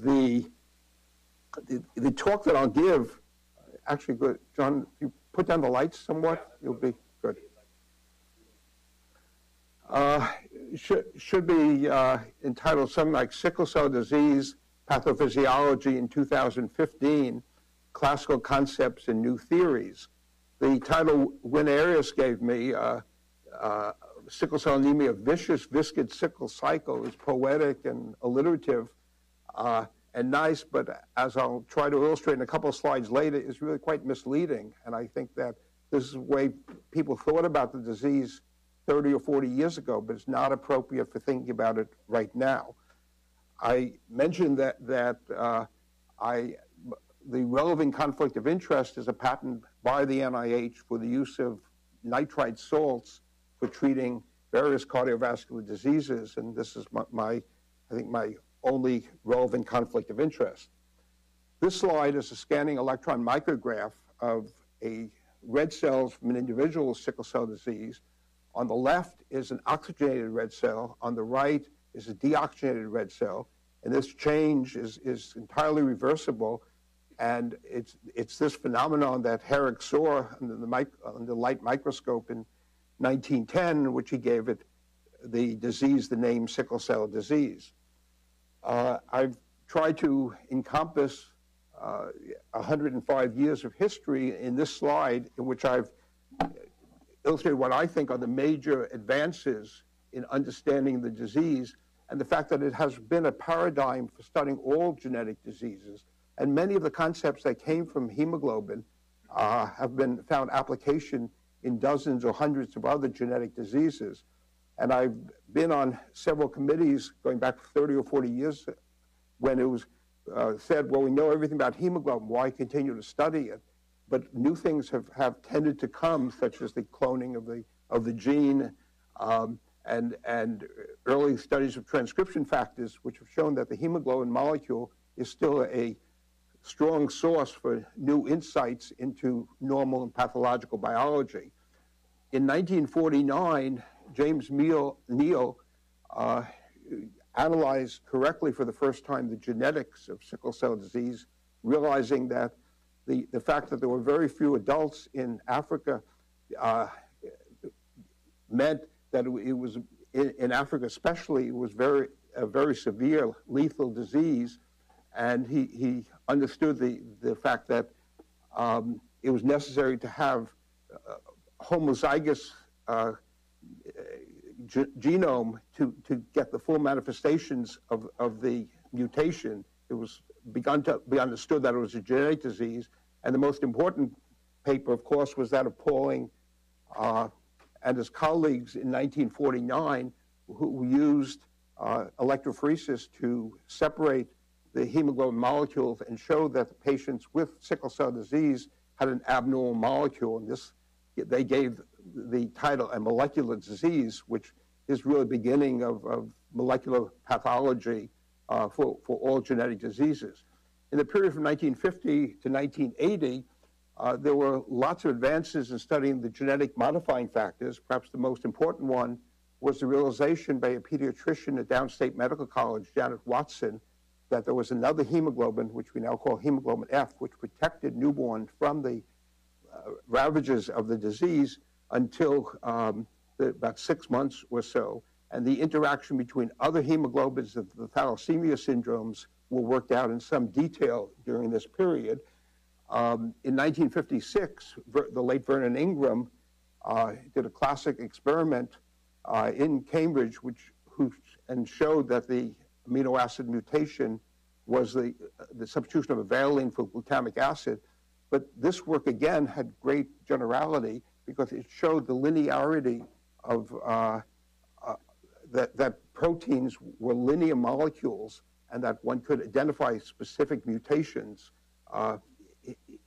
the talk that I'll give, actually, good, John, if you put down the lights somewhat, you'll be good. Should be entitled something like Sickle Cell Disease, Pathophysiology in 2015, Classical Concepts and New Theories. The title Win Arias gave me, Sickle Cell Anemia, Vicious Viscid Sickle Cycle, is poetic and alliterative and nice, but as I'll try to illustrate in a couple of slides later, is really quite misleading. And I think that this is the way people thought about the disease 30 or 40 years ago, but it's not appropriate for thinking about it right now. I mentioned that the relevant conflict of interest is a patent by the NIH for the use of nitrite salts for treating various cardiovascular diseases, and this is I think my only relevant conflict of interest. This slide is a scanning electron micrograph of red cells from an individual with sickle cell disease. On the left is an oxygenated red cell. On the right is a deoxygenated red cell. And this change is entirely reversible. And it's this phenomenon that Herrick saw under the light microscope in 1910, which he gave it the disease, the name sickle cell disease. I've tried to encompass 105 years of history in this slide, in which I've illustrated what I think are the major advances in understanding the disease and the fact that it has been a paradigm for studying all genetic diseases. And many of the concepts that came from hemoglobin have been found application in dozens or hundreds of other genetic diseases. And I've been on several committees going back 30 or 40 years when it was said, well, we know everything about hemoglobin, why continue to study it? But new things have tended to come, such as the cloning of the gene and early studies of transcription factors, which have shown that the hemoglobin molecule is still a strong source for new insights into normal and pathological biology. In 1949, James Neal analyzed correctly for the first time the genetics of sickle cell disease, realizing that the fact that there were very few adults in Africa meant that it was, in Africa especially, it was a very severe lethal disease. And he understood the fact that it was necessary to have homozygous genome to get the full manifestations of the mutation. It was begun to be understood that it was a genetic disease. And the most important paper, of course, was that of Pauling and his colleagues in 1949, who used electrophoresis to separate the hemoglobin molecules and showed that the patients with sickle cell disease had an abnormal molecule. And they gave the title a molecular disease, which is really the beginning of molecular pathology for all genetic diseases. In the period from 1950 to 1980, there were lots of advances in studying the genetic modifying factors. Perhaps the most important one was the realization by a pediatrician at Downstate Medical College, Janet Watson, that there was another hemoglobin, which we now call hemoglobin F, which protected newborns from the ravages of the disease until about 6 months or so. And the interaction between other hemoglobins of the thalassemia syndromes were worked out in some detail during this period. In 1956, the late Vernon Ingram did a classic experiment in Cambridge, and showed that the amino acid mutation was the substitution of a valine for glutamic acid. But this work, again, had great generality because it showed the linearity of that proteins were linear molecules and that one could identify specific mutations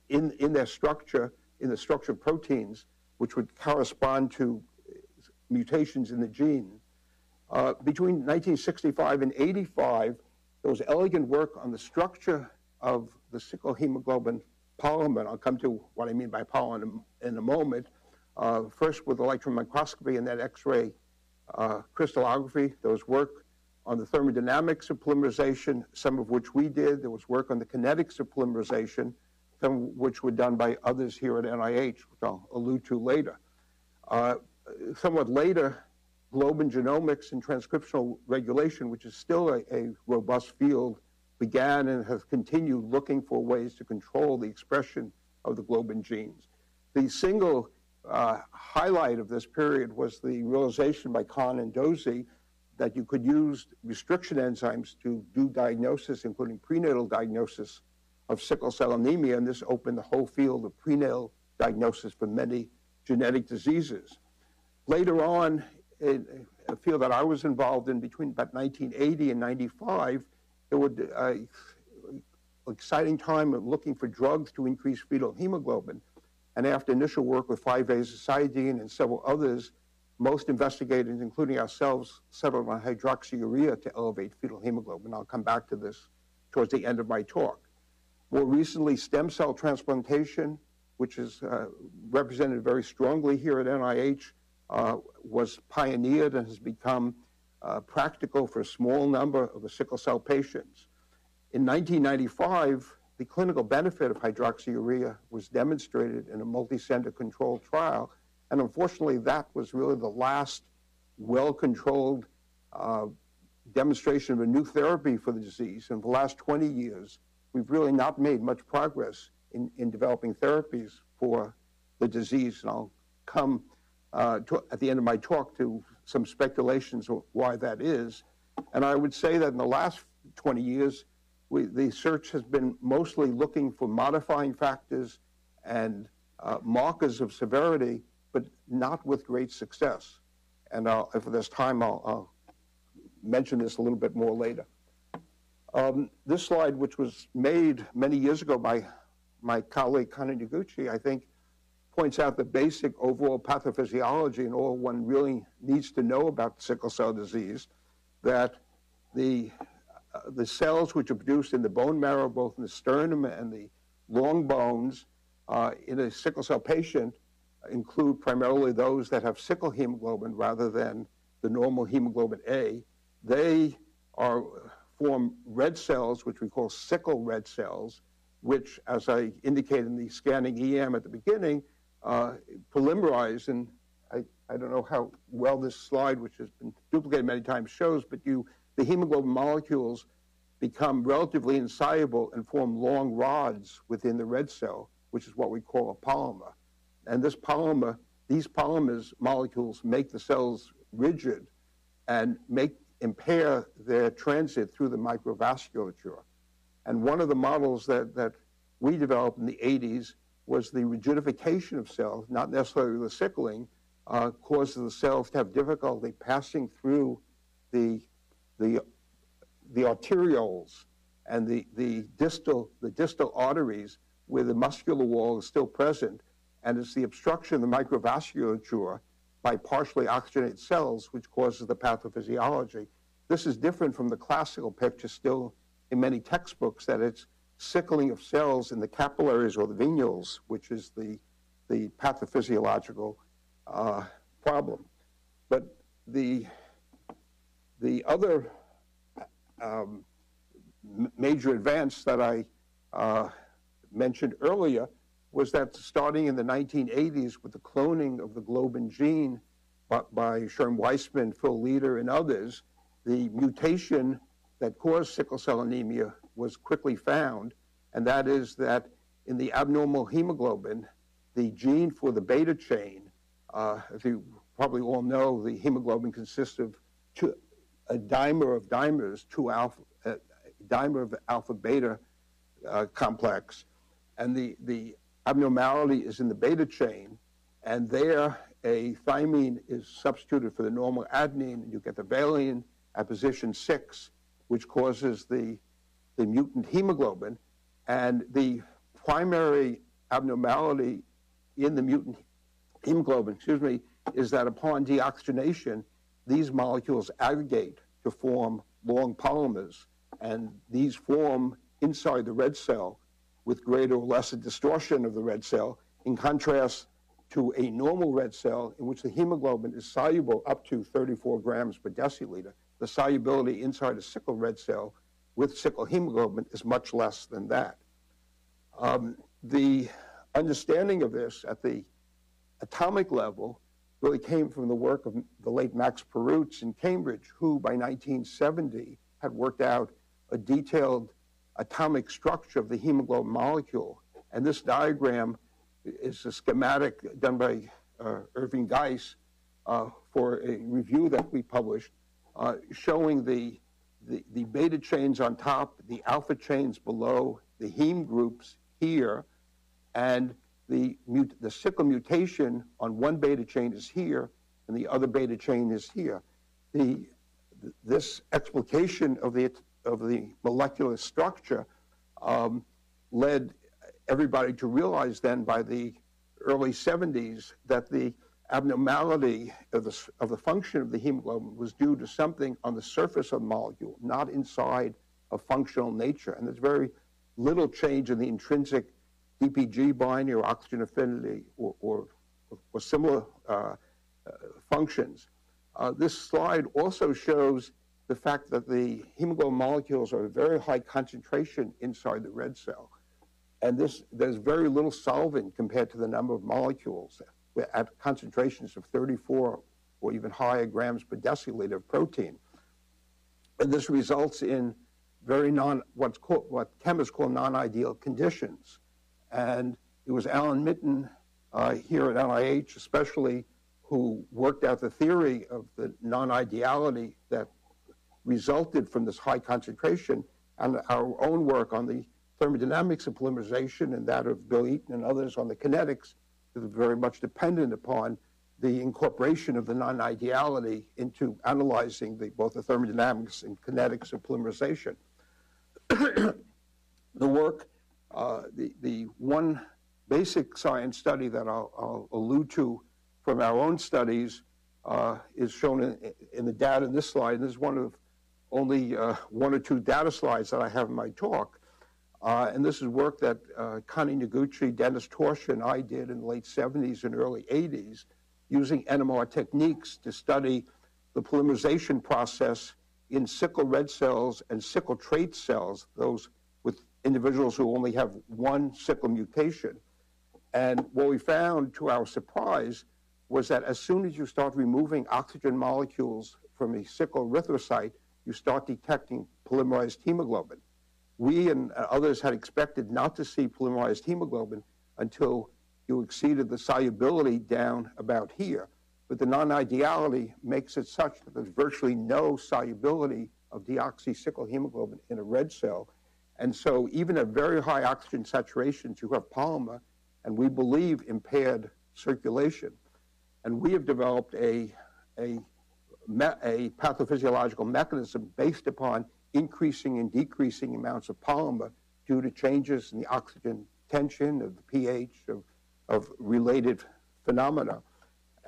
in their structure, in the structure of proteins, which would correspond to mutations in the gene. Between 1965 and 85, there was elegant work on the structure of the sickle hemoglobin polymer. I'll come to what I mean by polymer in a moment. First with electron microscopy and then X-ray crystallography. There was work on the thermodynamics of polymerization, some of which we did. There was work on the kinetics of polymerization, some of which were done by others here at NIH, which I'll allude to later. Somewhat later, globin genomics and transcriptional regulation, which is still a robust field, began and has continued looking for ways to control the expression of the globin genes. The single highlight of this period was the realization by Kahn and Dozy that you could use restriction enzymes to do diagnosis, including prenatal diagnosis of sickle cell anemia, and this opened the whole field of prenatal diagnosis for many genetic diseases. Later on, in a field that I was involved in between about 1980 and 95, there was an exciting time of looking for drugs to increase fetal hemoglobin. And after initial work with 5-azacitidine and several others, most investigators, including ourselves, settled on hydroxyurea to elevate fetal hemoglobin. I'll come back to this towards the end of my talk. More recently, stem cell transplantation, which is represented very strongly here at NIH, was pioneered and has become practical for a small number of the sickle cell patients. In 1995, the clinical benefit of hydroxyurea was demonstrated in a multi-center controlled trial, and unfortunately that was really the last well-controlled demonstration of a new therapy for the disease. In the last 20 years, we've really not made much progress in developing therapies for the disease, and I'll come at the end of my talk to some speculations of why that is. And I would say that in the last 20 years, the search has been mostly looking for modifying factors and markers of severity, but not with great success. And for this time, I'll mention this a little bit more later. This slide, which was made many years ago by my colleague Kaneguchi, I think points out the basic overall pathophysiology and all one really needs to know about sickle cell disease, that the cells which are produced in the bone marrow, both in the sternum and the long bones in a sickle cell patient, include primarily those that have sickle hemoglobin rather than the normal hemoglobin A. They form red cells, which we call sickle red cells, which, as I indicated in the scanning EM at the beginning, polymerize, and I don't know how well this slide, which has been duplicated many times, shows, but the hemoglobin molecules become relatively insoluble and form long rods within the red cell, which is what we call a polymer. And these polymers molecules make the cells rigid and impair their transit through the microvasculature. And one of the models that we developed in the 80s was the rigidification of cells, not necessarily the sickling, causes the cells to have difficulty passing through the arterioles and the distal arteries where the muscular wall is still present, and it's the obstruction of the microvasculature by partially oxygenated cells which causes the pathophysiology. This is different from the classical picture still in many textbooks, that it's sickling of cells in the capillaries or the venules, which is the pathophysiological problem. But the other major advance that I mentioned earlier was that starting in the 1980s with the cloning of the globin gene by Sherm Weissman, Phil Leader, and others, the mutation that caused sickle cell anemia was quickly found, and that is that in the abnormal hemoglobin, the gene for the beta chain, as you probably all know, the hemoglobin consists of a dimer of dimers, dimer of alpha beta complex, and the abnormality is in the beta chain, and there a thymine is substituted for the normal adenine, and you get the valine at position 6, which causes the mutant hemoglobin. And the primary abnormality in the mutant hemoglobin, is that upon deoxygenation, these molecules aggregate to form long polymers, and these form inside the red cell with greater or lesser distortion of the red cell. In contrast, to a normal red cell in which the hemoglobin is soluble up to 34 grams per deciliter. The solubility inside a sickle red cell with sickle hemoglobin is much less than that. The understanding of this at the atomic level really came from the work of the late Max Perutz in Cambridge, who by 1970 had worked out a detailed atomic structure of the hemoglobin molecule. And this diagram is a schematic done by Irving Geis for a review that we published, showing the beta chains on top, the alpha chains below, the heme groups here, and the sickle mutation on one beta chain is here, and the other beta chain is here. This explication of the molecular structure led everybody to realize then by the early 70s that the abnormality of the function of the hemoglobin was due to something on the surface of the molecule, not inside of functional nature. And there's very little change in the intrinsic DPG binding or oxygen affinity or similar functions. This slide also shows the fact that the hemoglobin molecules are a very high concentration inside the red cell. And there's very little solvent compared to the number of molecules at concentrations of 34 or even higher grams per deciliter of protein. And this results in very what chemists call non-ideal conditions. And it was Alan Mitten here at NIH especially who worked out the theory of the non-ideality that resulted from this high concentration, and our own work on the thermodynamics of polymerization and that of Bill Eaton and others on the kinetics is very much dependent upon the incorporation of the non-ideality into analyzing both the thermodynamics and kinetics of polymerization. The work, the one basic science study that I'll allude to from our own studies is shown in the data in this slide. And this is one of only one or two data slides that I have in my talk. And this is work that Connie Noguchi, Dennis Torsha, and I did in the late 70s and early 80s using NMR techniques to study the polymerization process in sickle red cells and sickle trait cells, those with individuals who only have one sickle mutation. And what we found, to our surprise, was that as soon as you start removing oxygen molecules from a sickle erythrocyte, you start detecting polymerized hemoglobin. We and others had expected not to see polymerized hemoglobin until you exceeded the solubility down about here. But the non-ideality makes it such that there's virtually no solubility of deoxysickle hemoglobin in a red cell. And so even at very high oxygen saturations, you have polymer, and we believe impaired circulation. And we have developed a pathophysiological mechanism based upon increasing and decreasing amounts of polymer due to changes in the oxygen tension, of the pH, of related phenomena.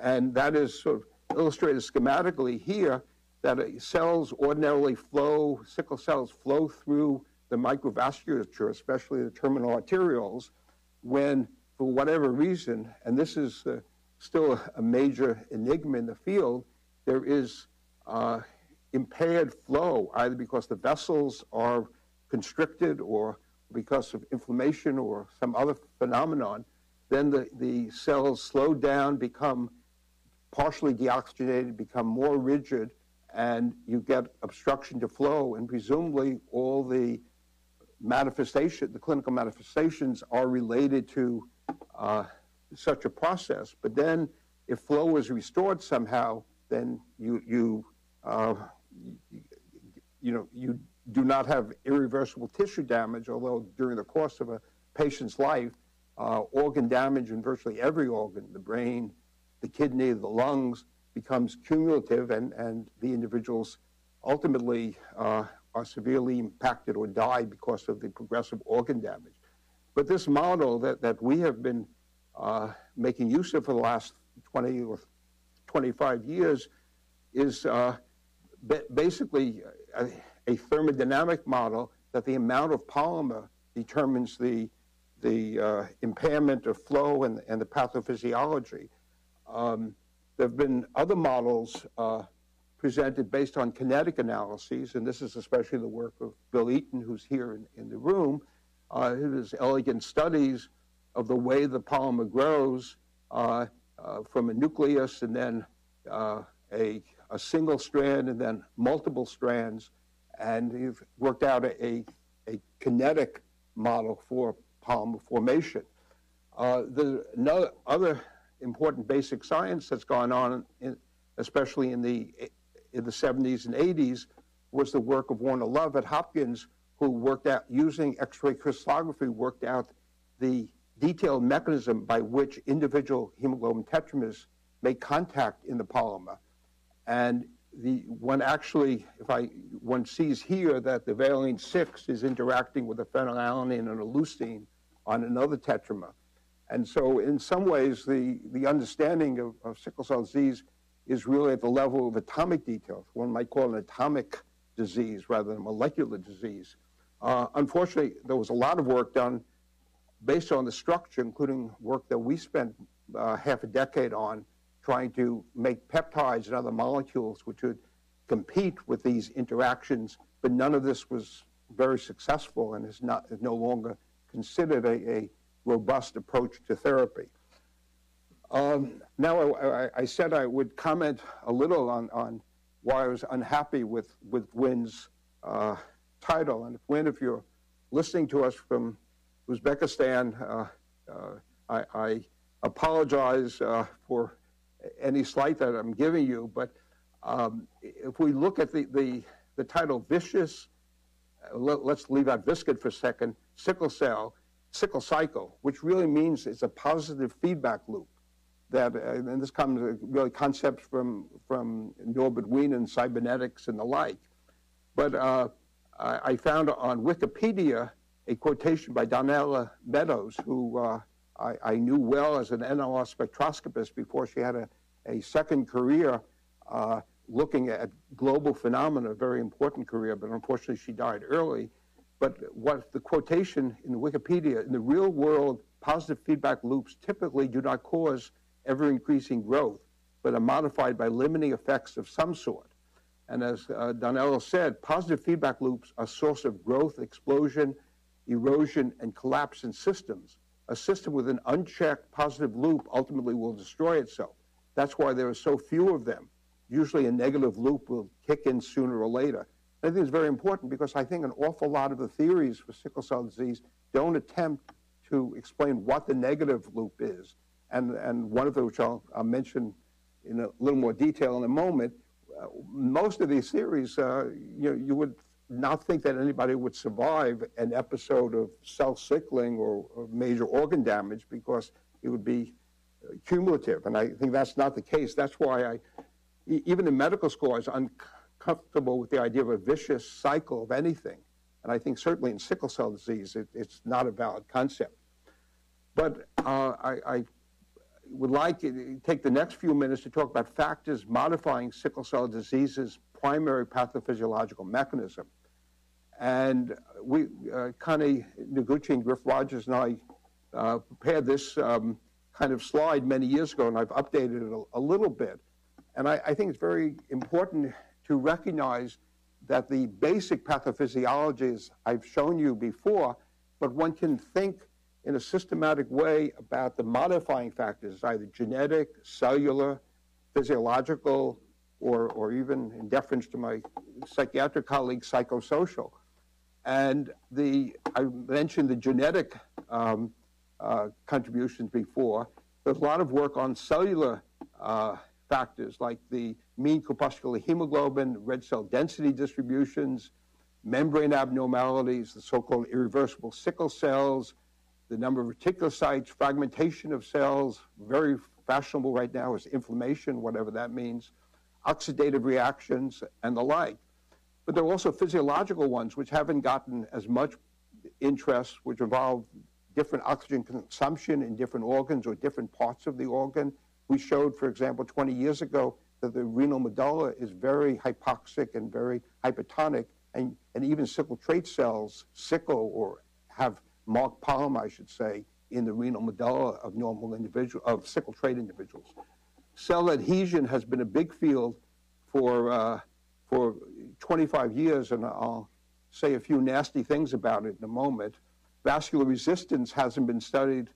And that is sort of illustrated schematically here, that cells ordinarily flow, sickle cells flow through the microvasculature, especially the terminal arterioles, when, for whatever reason, and this is still a major enigma in the field, there is impaired flow, either because the vessels are constricted or because of inflammation or some other phenomenon, then the cells slow down, become partially deoxygenated, become more rigid, and you get obstruction to flow, and presumably all the clinical manifestations are related to such a process. But then if flow is restored somehow, then you do not have irreversible tissue damage, although during the course of a patient's life, organ damage in virtually every organ, the brain, the kidney, the lungs, becomes cumulative, and the individuals ultimately are severely impacted or die because of the progressive organ damage. But this model that we have been making use of for the last 20 or 25 years is basically a thermodynamic model that the amount of polymer determines the the impairment of flow and the pathophysiology. There have been other models presented based on kinetic analyses, and this is especially the work of Bill Eaton, who's here in the room. His elegant studies of the way the polymer grows from a nucleus and then a single strand and then multiple strands, and he's worked out a kinetic model for polymer formation. There's no other important basic science that's gone on, especially in the 70s and 80s, was the work of Warner Love at Hopkins, who worked out, using X-ray crystallography, worked out the detailed mechanism by which individual hemoglobin tetramers make contact in the polymer. And one actually, one sees here that the valine 6 is interacting with a phenylalanine and a leucine on another tetramer. And so in some ways, the understanding of sickle cell disease is really at the level of atomic details. One might call it an atomic disease rather than a molecular disease. Unfortunately, there was a lot of work done based on the structure, including work that we spent half a decade on, trying to make peptides and other molecules which would compete with these interactions, but none of this was very successful and is no longer considered a robust approach to therapy. Now, I said I would comment a little on why I was unhappy with Wynn's title. And Wynn, if you're listening to us from Uzbekistan, I apologize for any slight that I'm giving you, but if we look at the title vicious, let's leave out viscid for a second, sickle cycle, which really means it's a positive feedback loop. That, and this comes really concepts from Norbert Wien and cybernetics and the like. But I found on Wikipedia a quotation by Donella Meadows, who I knew well as an NLR spectroscopist before she had a second career looking at global phenomena, a very important career, but unfortunately she died early. But what the quotation in Wikipedia, in the real world, positive feedback loops typically do not cause ever-increasing growth, but are modified by limiting effects of some sort. And as Donella said, positive feedback loops are a source of growth, explosion, erosion, and collapse in systems. A system with an unchecked positive loop ultimately will destroy itself. That's why there are so few of them. Usually a negative loop will kick in sooner or later. And I think it's very important because I think an awful lot of the theories for sickle cell disease don't attempt to explain what the negative loop is. And one of them, which I'll mention in a little more detail in a moment, most of these theories, you would not think that anybody would survive an episode of cell sickling or major organ damage because it would be cumulative. And I think that's not the case. That's why even in medical school, I was uncomfortable with the idea of a vicious cycle of anything. And I think certainly in sickle cell disease, it's not a valid concept. But I would like to take the next few minutes to talk about factors modifying sickle cell disease's primary pathophysiological mechanism. And we, Connie Noguchi and Griff Rogers and I prepared this kind of slide many years ago, and I've updated it a little bit. And I think it's very important to recognize that the basic pathophysiologies I've shown you before, but one can think in a systematic way about the modifying factors, either genetic, cellular, physiological, or even in deference to my psychiatric colleagues, psychosocial. And I mentioned the genetic contributions before. There's a lot of work on cellular factors like the mean corpuscular hemoglobin, red cell density distributions, membrane abnormalities, the so-called irreversible sickle cells, the number of reticulocytes, fragmentation of cells, very fashionable right now is inflammation, whatever that means, oxidative reactions, and the like. But there are also physiological ones which haven't gotten as much interest, which involve different oxygen consumption in different organs or different parts of the organ. We showed, for example, 20 years ago that the renal medulla is very hypoxic and very hypertonic, and even sickle trait cells sickle or have marked polymer, I should say, in the renal medulla of of sickle trait individuals. Cell adhesion has been a big field for 25 years, and I'll say a few nasty things about it in a moment. Vascular resistance hasn't been studied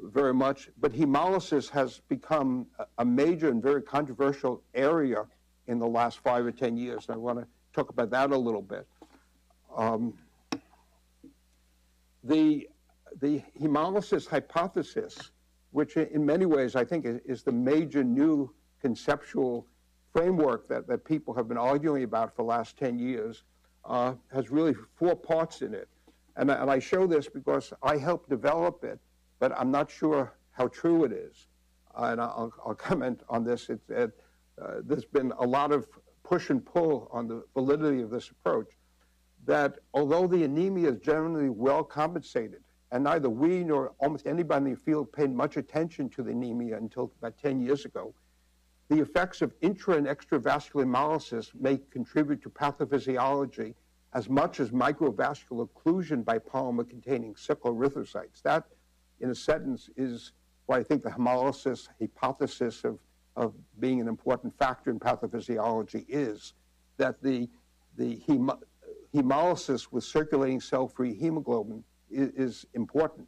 very much, but hemolysis has become a major and very controversial area in the last 5 or 10 years. And I want to talk about that a little bit. The hemolysis hypothesis, which in many ways I think is the major new conceptual framework that people have been arguing about for the last 10 years, has really 4 parts in it. And I show this because I helped develop it, but I'm not sure how true it is. And I'll comment on this. There's been a lot of push and pull on the validity of this approach, that although the anemia is generally well compensated, and neither we nor almost anybody in the field paid much attention to the anemia until about 10 years ago, the effects of intra and extravascular hemolysis may contribute to pathophysiology as much as microvascular occlusion by polymer-containing sickle erythrocytes. That, in a sentence, is why I think the hemolysis hypothesis of being an important factor in pathophysiology is that the hemolysis with circulating cell-free hemoglobin is important.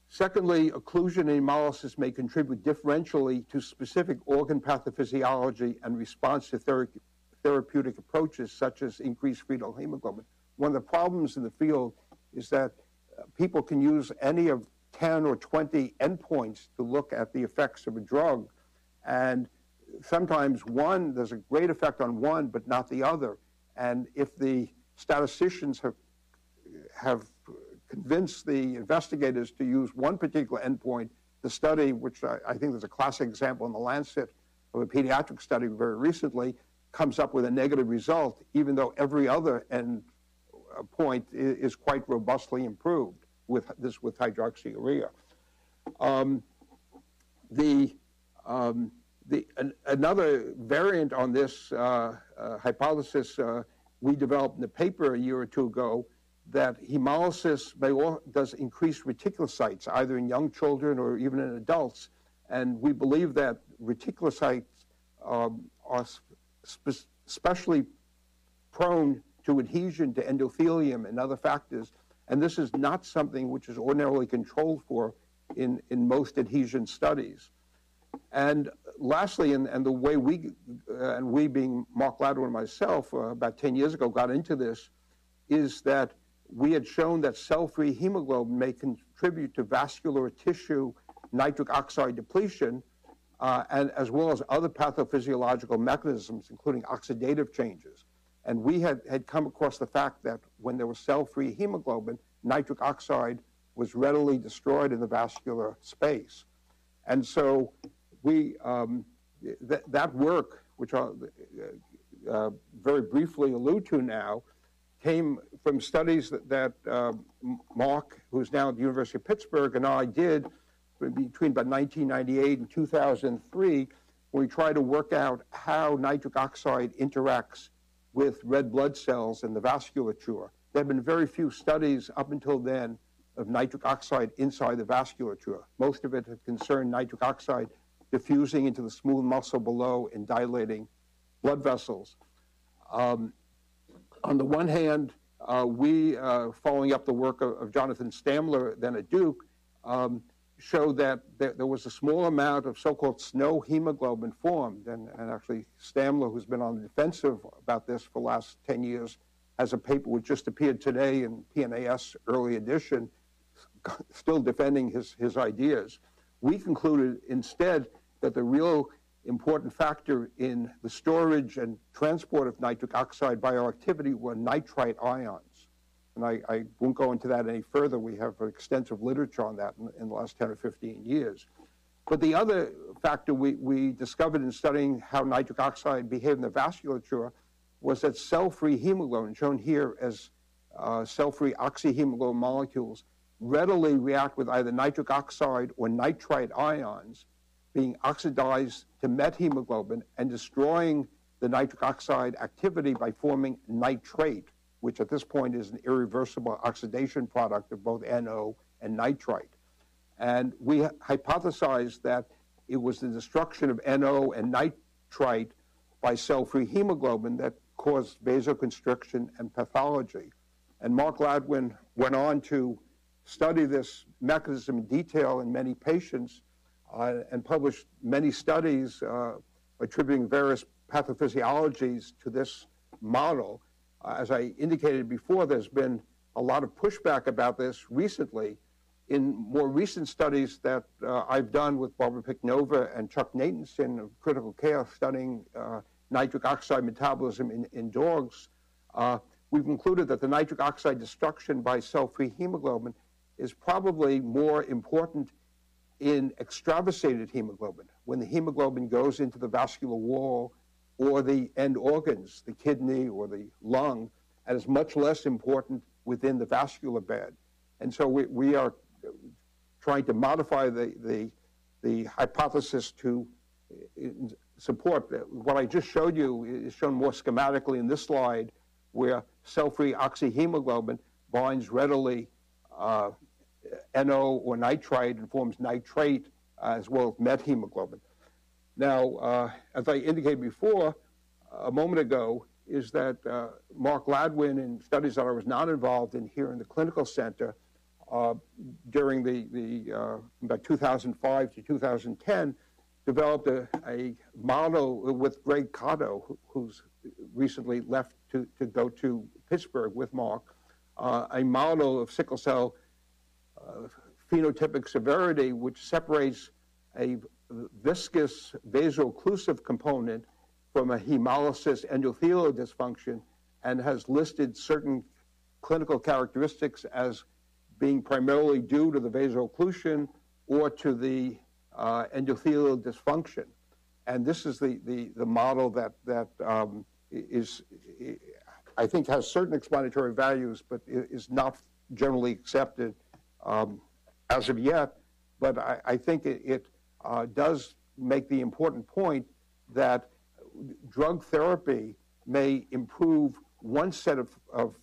Secondly, occlusion and hemolysis may contribute differentially to specific organ pathophysiology and response to therapeutic approaches such as increased fetal hemoglobin. One of the problems in the field is that people can use any of 10 or 20 endpoints to look at the effects of a drug, and sometimes there's a great effect on one but not the other. And if the statisticians have convinced the investigators to use one particular endpoint, the study, which I think there's a classic example in the Lancet of a pediatric study very recently, comes up with a negative result, even though every other point is quite robustly improved with hydroxyurea. Another variant on this hypothesis we developed in a paper a year or 2 ago, that hemolysis does increase reticulocytes, either in young children or even in adults. And we believe that reticulocytes are especially prone to adhesion to endothelium and other factors. And this is not something which is ordinarily controlled for in most adhesion studies. And lastly, and the way we being Mark Ladder and myself about 10 years ago got into this, is that we had shown that cell-free hemoglobin may contribute to vascular tissue nitric oxide depletion, and as well as other pathophysiological mechanisms, including oxidative changes. And we had come across the fact that when there was cell-free hemoglobin, nitric oxide was readily destroyed in the vascular space. And so that work, which I'll very briefly allude to now, came from studies that Mark, who's now at the University of Pittsburgh, and I did between about 1998 and 2003, when we tried to work out how nitric oxide interacts with red blood cells in the vasculature. There have been very few studies up until then of nitric oxide inside the vasculature. Most of it had concerned nitric oxide diffusing into the smooth muscle below and dilating blood vessels. On the one hand, we, following up the work of Jonathan Stamler then at Duke, showed that there was a small amount of so-called snow hemoglobin formed. And actually, Stamler, who's been on the defensive about this for the last 10 years, has a paper which just appeared today in PNAS early edition, still defending his ideas. We concluded instead that the real important factor in the storage and transport of nitric oxide bioactivity were nitrite ions. And I won't go into that any further. We have extensive literature on that in the last 10 or 15 years. But the other factor we discovered in studying how nitric oxide behaved in the vasculature was that cell-free hemoglobin, shown here as cell-free oxyhemoglobin molecules, readily react with either nitric oxide or nitrite ions, being oxidized to methemoglobin and destroying the nitric oxide activity by forming nitrate, which at this point is an irreversible oxidation product of both NO and nitrite. And we hypothesized that it was the destruction of NO and nitrite by cell-free hemoglobin that caused vasoconstriction and pathology. And Mark Gladwin went on to study this mechanism in detail in many patients and published many studies attributing various pathophysiologies to this model. As I indicated before, there's been a lot of pushback about this recently. In more recent studies that I've done with Barbara Picknova and Chuck Natanson of critical care studying nitric oxide metabolism in dogs, we've concluded that the nitric oxide destruction by cell-free hemoglobin is probably more important in extravasated hemoglobin, when the hemoglobin goes into the vascular wall or the end organs, the kidney or the lung, and is much less important within the vascular bed. And so we are trying to modify the hypothesis to support what I just showed you is shown more schematically in this slide, where cell-free oxyhemoglobin binds readily NO or nitrite and forms nitrate as well as methemoglobin. Now, as I indicated before, a moment ago, is that Mark Gladwin, in studies that I was not involved in here in the clinical center, during the about 2005 to 2010, developed a model with Greg Cotto, who's recently left to go to Pittsburgh with Mark, a model of sickle cell phenotypic severity, which separates a viscous vaso-occlusive component from a hemolysis endothelial dysfunction, and has listed certain clinical characteristics as being primarily due to the vaso-occlusion or to the endothelial dysfunction. And this is the model that is, I think, has certain explanatory values, but is not generally accepted as of yet. But I think it does make the important point that drug therapy may improve one set of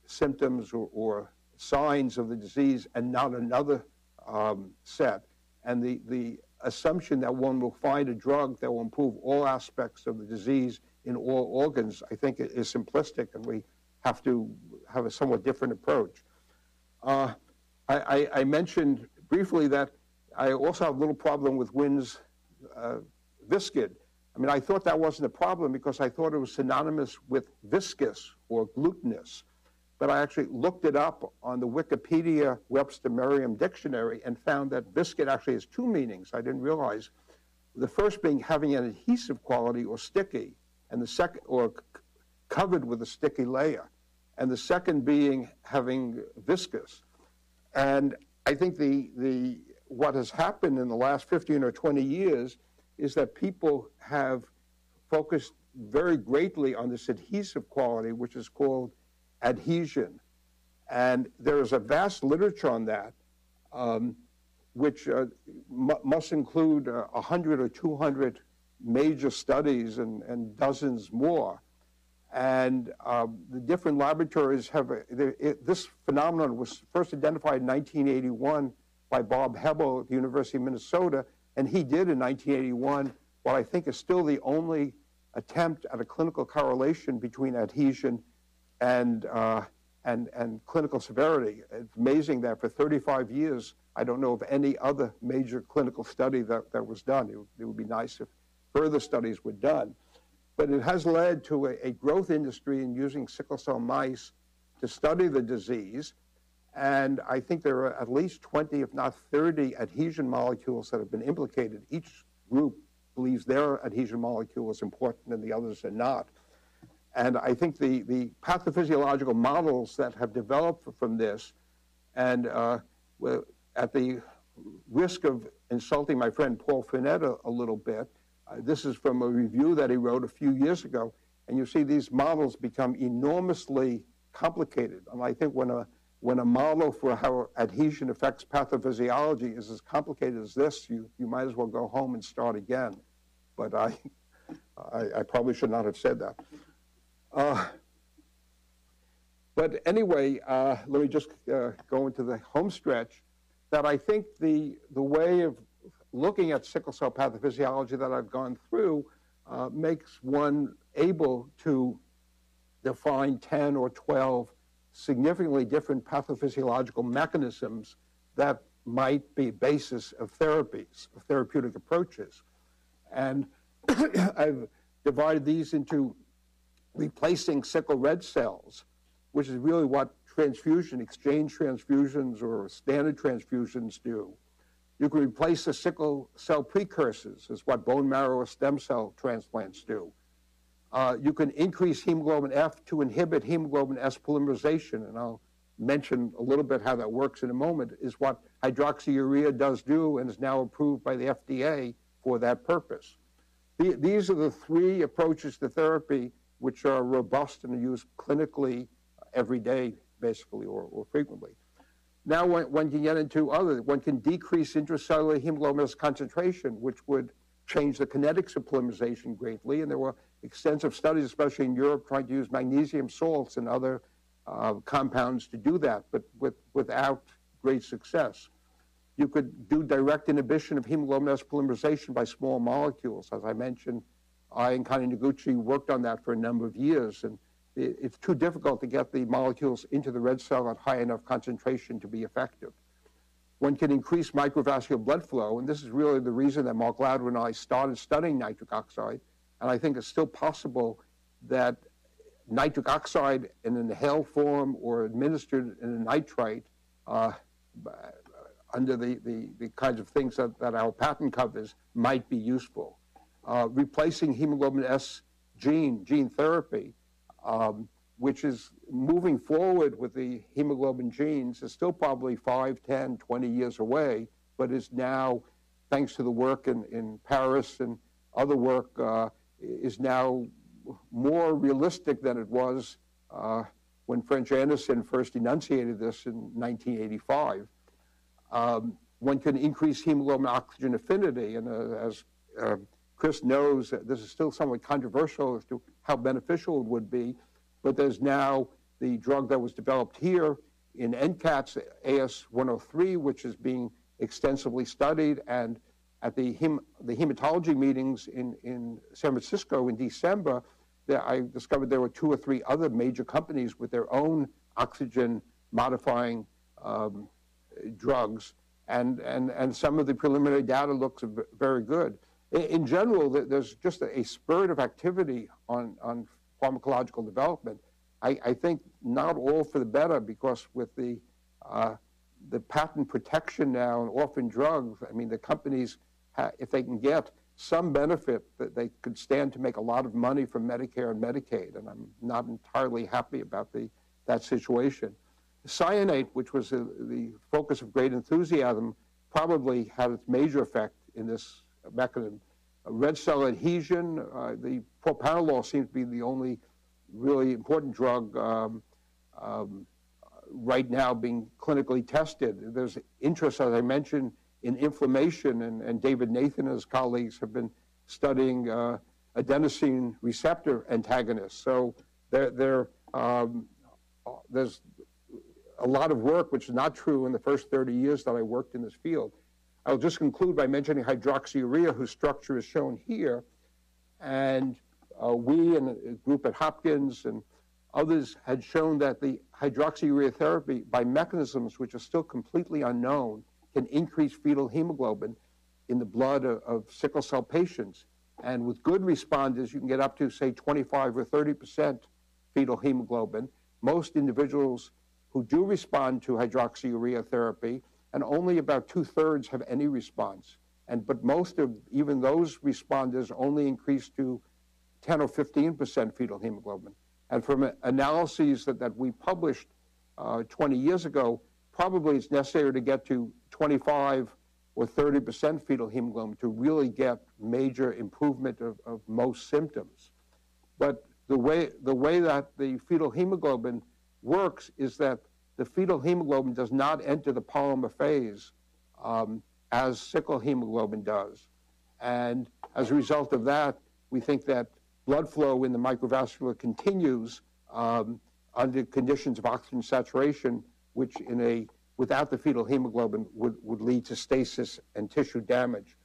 symptoms or signs of the disease and not another set. And the assumption that one will find a drug that will improve all aspects of the disease in all organs, I think, is simplistic, and we have to have a somewhat different approach. I mentioned briefly that I also have a little problem with Wynn's viscid. I mean, I thought that wasn't a problem because I thought it was synonymous with viscous or glutinous. But I actually looked it up on the Wikipedia Webster-Merriam dictionary and found that viscid actually has two meanings I didn't realize. The first being having an adhesive quality or sticky, and the second, or covered with a sticky layer. And the second being having viscous. And I think what has happened in the last 15 or 20 years is that people have focused very greatly on this adhesive quality, which is called adhesion. And there is a vast literature on that, which must include 100 or 200 major studies and dozens more. And the different laboratories have, this phenomenon was first identified in 1981 by Bob Hebel at the University of Minnesota, and he did in 1981 what I think is still the only attempt at a clinical correlation between adhesion and clinical severity. It's amazing that for 35 years, I don't know of any other major clinical study that was done. It would be nice if further studies were done. But it has led to a growth industry in using sickle cell mice to study the disease. And I think there are at least 20, if not 30, adhesion molecules that have been implicated. Each group believes their adhesion molecule is important and the others are not. And I think the pathophysiological models that have developed from this, and at the risk of insulting my friend Paul Finetta a little bit, this is from a review that he wrote a few years ago, and you see these models become enormously complicated. And I think when a model for how adhesion affects pathophysiology is as complicated as this, you might as well go home and start again. But I probably should not have said that. But anyway, let me just go into the home stretch, that I think the way of looking at sickle cell pathophysiology that I've gone through makes one able to define 10 or 12 significantly different pathophysiological mechanisms that might be basis of therapies, of therapeutic approaches. And I've divided these into replacing sickle red cells, which is really what exchange transfusions or standard transfusions do. You can replace the sickle cell precursors, is what bone marrow or stem cell transplants do. You can increase hemoglobin F to inhibit hemoglobin S polymerization, and I'll mention a little bit how that works in a moment, is what hydroxyurea does do and is now approved by the FDA for that purpose. These are the three approaches to therapy which are robust and are used clinically every day, basically, or frequently. Now one can get into one can decrease intracellular hemoglobin S concentration, which would change the kinetics of polymerization greatly, and there were extensive studies, especially in Europe, trying to use magnesium salts and other compounds to do that, but without great success. You could do direct inhibition of hemoglobin S polymerization by small molecules. As I mentioned, I and Connie Noguchi worked on that for a number of years, and it's too difficult to get the molecules into the red cell at high enough concentration to be effective. One can increase microvascular blood flow, and this is really the reason that Mark Lauder and I started studying nitric oxide, and I think it's still possible that nitric oxide in an inhaled form or administered in a nitrite under the kinds of things that our patent covers might be useful. Replacing hemoglobin S gene therapy, which is moving forward with the hemoglobin genes, is still probably 5, 10, 20 years away, but is now, thanks to the work in Paris and other work, is now more realistic than it was when French Anderson first enunciated this in 1985. One can increase hemoglobin oxygen affinity, and as Chris knows, this is still somewhat controversial as to how beneficial it would be, but there's now the drug that was developed here in NCATS, AS103, which is being extensively studied, and at the hematology meetings in San Francisco in December, I discovered there were 2 or 3 other major companies with their own oxygen modifying drugs, and some of the preliminary data looks very good. In general, there's just a spurt of activity on pharmacological development. I think not all for the better, because with the patent protection now and orphan drugs, I mean, the companies, if they can get some benefit, that they could stand to make a lot of money from Medicare and Medicaid, and I'm not entirely happy about that situation. Cyanate, which was the focus of great enthusiasm, probably had its major effect in this mechanism. Red cell adhesion, the propranolol seems to be the only really important drug right now being clinically tested. There's interest, as I mentioned, in inflammation, and David Nathan and his colleagues have been studying adenosine receptor antagonists. So there's a lot of work which is not true in the first 30 years that I worked in this field. I'll just conclude by mentioning hydroxyurea, whose structure is shown here. And we and a group at Hopkins and others had shown that the hydroxyurea therapy, by mechanisms which are still completely unknown, can increase fetal hemoglobin in the blood of sickle cell patients. And with good responders, you can get up to, say, 25 or 30% fetal hemoglobin. Most individuals who do respond to hydroxyurea therapy, and only about 2/3 have any response. But most of even those responders only increase to 10 or 15% fetal hemoglobin. And from analyses that we published 20 years ago, probably it's necessary to get to 25 or 30% fetal hemoglobin to really get major improvement of most symptoms. But the way that the fetal hemoglobin works is that the fetal hemoglobin does not enter the polymer phase as sickle hemoglobin does. And as a result of that, we think that blood flow in the microvascular continues under conditions of oxygen saturation, which without the fetal hemoglobin would lead to stasis and tissue damage.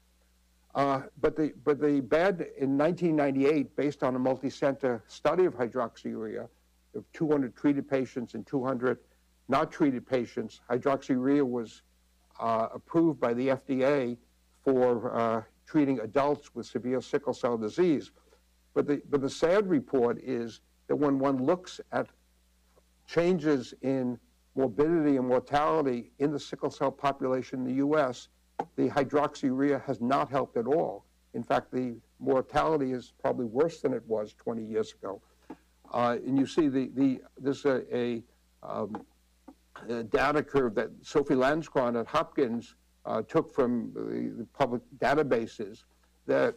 But the bad, in 1998, based on a multi-center study of hydroxyurea, of 200 treated patients and 200 not treated patients, hydroxyurea was approved by the FDA for treating adults with severe sickle cell disease. But the sad report is that when one looks at changes in morbidity and mortality in the sickle cell population in the U.S., the hydroxyurea has not helped at all. In fact, the mortality is probably worse than it was 20 years ago. And you see this a data curve that Sophie Landskron at Hopkins took from the public databases that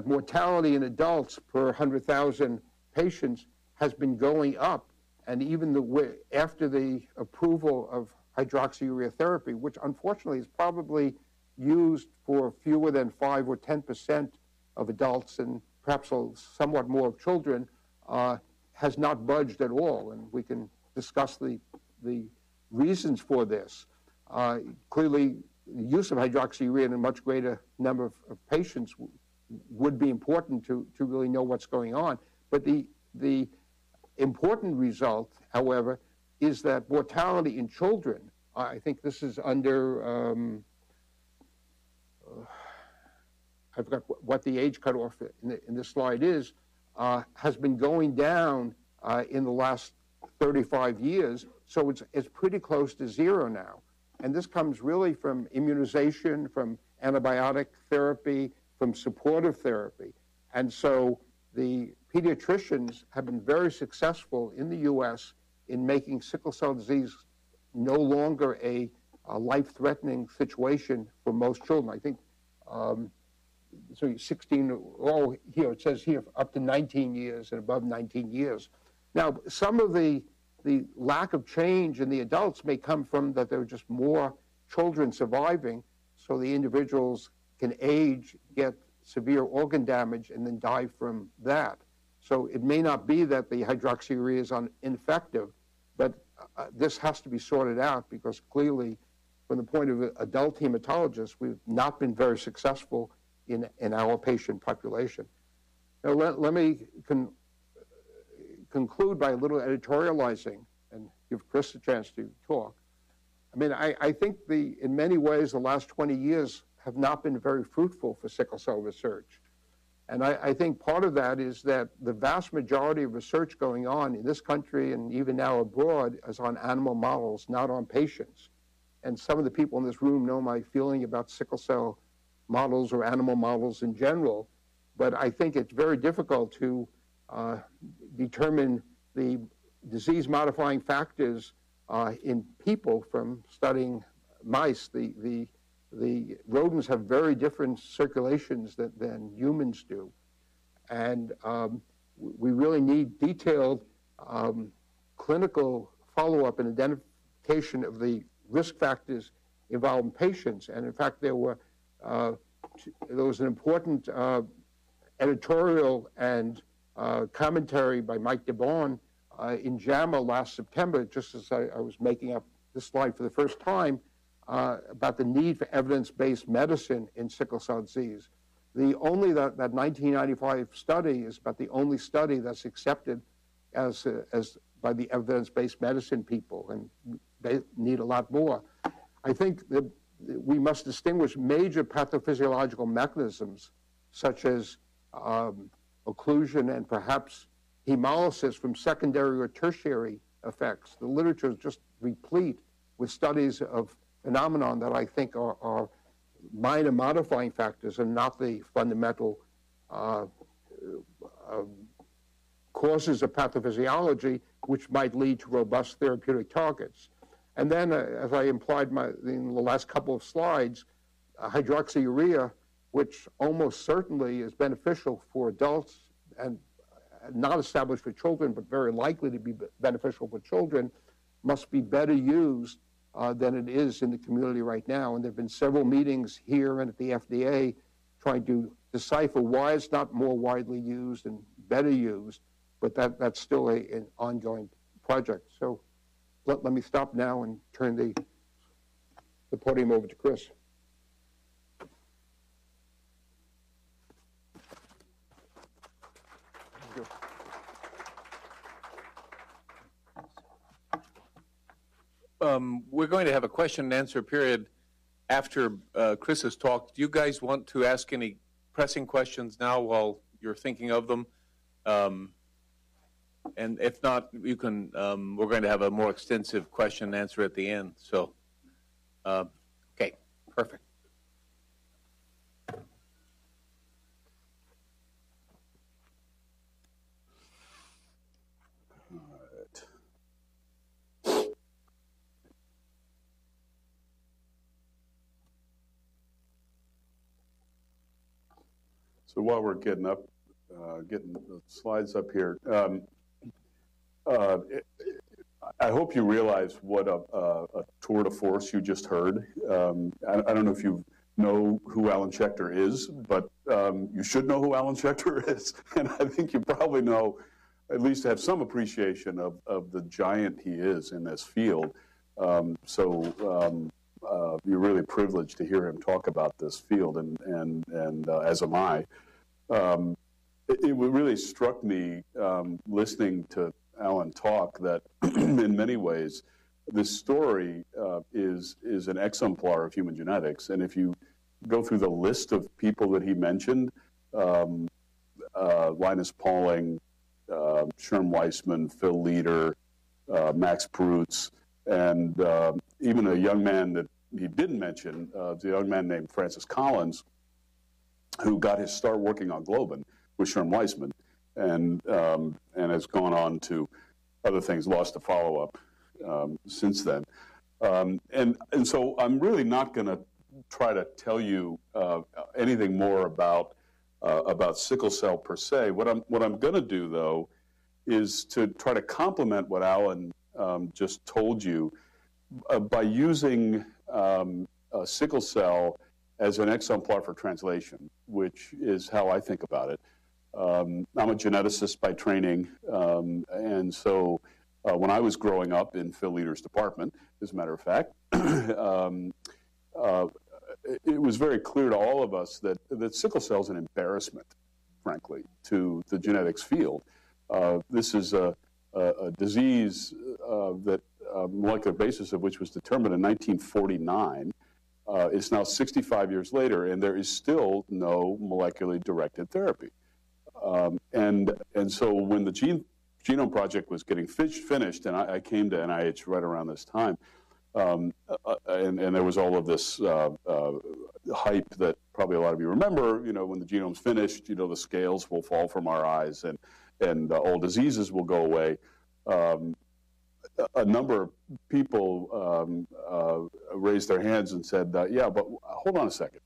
mortality in adults per 100,000 patients has been going up, and even after the approval of hydroxyurea therapy, which unfortunately is probably used for fewer than 5 or 10% of adults and perhaps somewhat more of children, has not budged at all. And we can discuss the reasons for this. Clearly, the use of hydroxyurea in a much greater number of patients would be important to really know what's going on. But the important result, however, is that mortality in children, I think this is under, I forgot what the age cutoff in this slide is, has been going down in the last 35 years, so it's pretty close to zero now. And this comes really from immunization, from antibiotic therapy, from supportive therapy. And so the pediatricians have been very successful in the U.S. in making sickle cell disease no longer a life-threatening situation for most children. I think, so 16, oh, here, it says here, up to 19 years and above 19 years. Now, some of the lack of change in the adults may come from that there are just more children surviving, so the individuals can age, get severe organ damage, and then die from that. So it may not be that the hydroxyurea is ineffective, but this has to be sorted out, because clearly, from the point of adult hematologists, we've not been very successful in our patient population. Now, let me conclude by a little editorializing and give Chris a chance to talk. I mean, I think in many ways, the last 20 years have not been very fruitful for sickle cell research. And I think part of that is that the vast majority of research going on in this country and even now abroad is on animal models, not on patients. And some of the people in this room know my feeling about sickle cell models or animal models in general, but I think it's very difficult to determine the disease-modifying factors in people from studying mice. The rodents have very different circulations than humans do. And we really need detailed clinical follow-up and identification of the risk factors involved in patients. And in fact, there was an important editorial and commentary by Mike DeBaun in JAMA last September, just as I was making up this slide for the first time, about the need for evidence-based medicine in sickle cell disease. That 1995 study is about the only study that's accepted as by the evidence-based medicine people, and they need a lot more. I think that we must distinguish major pathophysiological mechanisms, such as occlusion and perhaps hemolysis, from secondary or tertiary effects. The literature is just replete with studies of phenomenon that I think are minor modifying factors and not the fundamental causes of pathophysiology, which might lead to robust therapeutic targets. And then, as I implied in the last couple of slides, hydroxyurea, which almost certainly is beneficial for adults and not established for children, but very likely to be beneficial for children, must be better used than it is in the community right now. And there have been several meetings here and at the FDA trying to decipher why it's not more widely used and better used. but that's still an ongoing project. So let me stop now and turn the podium over to Chris. We're going to have a question and answer period after Chris has talked. Do you guys want to ask any pressing questions now while you're thinking of them? And if not, you can. We're going to have a more extensive question and answer at the end. So, okay, perfect. So while we're getting the slides up here, I hope you realize what a tour de force you just heard. I don't know if you know who Alan Schechter is, but you should know who Alan Schechter is. And I think you probably know, at least have some appreciation of the giant he is in this field. You're really privileged to hear him talk about this field, and as am I. It really struck me listening to Alan talk that in many ways this story is an exemplar of human genetics. And if you go through the list of people that he mentioned, Linus Pauling, Sherm Weissman, Phil Leader, Max Perutz, and even a young man that he didn't mention, the young man named Francis Collins, who got his start working on globin with Sherm Weissman, and has gone on to other things, lost to follow-up since then. And so I'm really not going to try to tell you anything more about sickle cell per se. What I'm going to do, though, is to try to complement what Alan just told you by using sickle cell as an exemplar for translation, which is how I think about it. I'm a geneticist by training, and so when I was growing up in Phil Leader's department, as a matter of fact, it was very clear to all of us that sickle cell is an embarrassment, frankly, to the genetics field. This is a disease that molecular basis of which was determined in 1949. It's now 65 years later, and there is still no molecularly directed therapy. And so when the Genome Project was getting finished, and I came to NIH right around this time, and there was all of this hype that probably a lot of you remember, when the genome's finished, the scales will fall from our eyes and all diseases will go away. A number of people raised their hands and said, yeah, but hold on a second.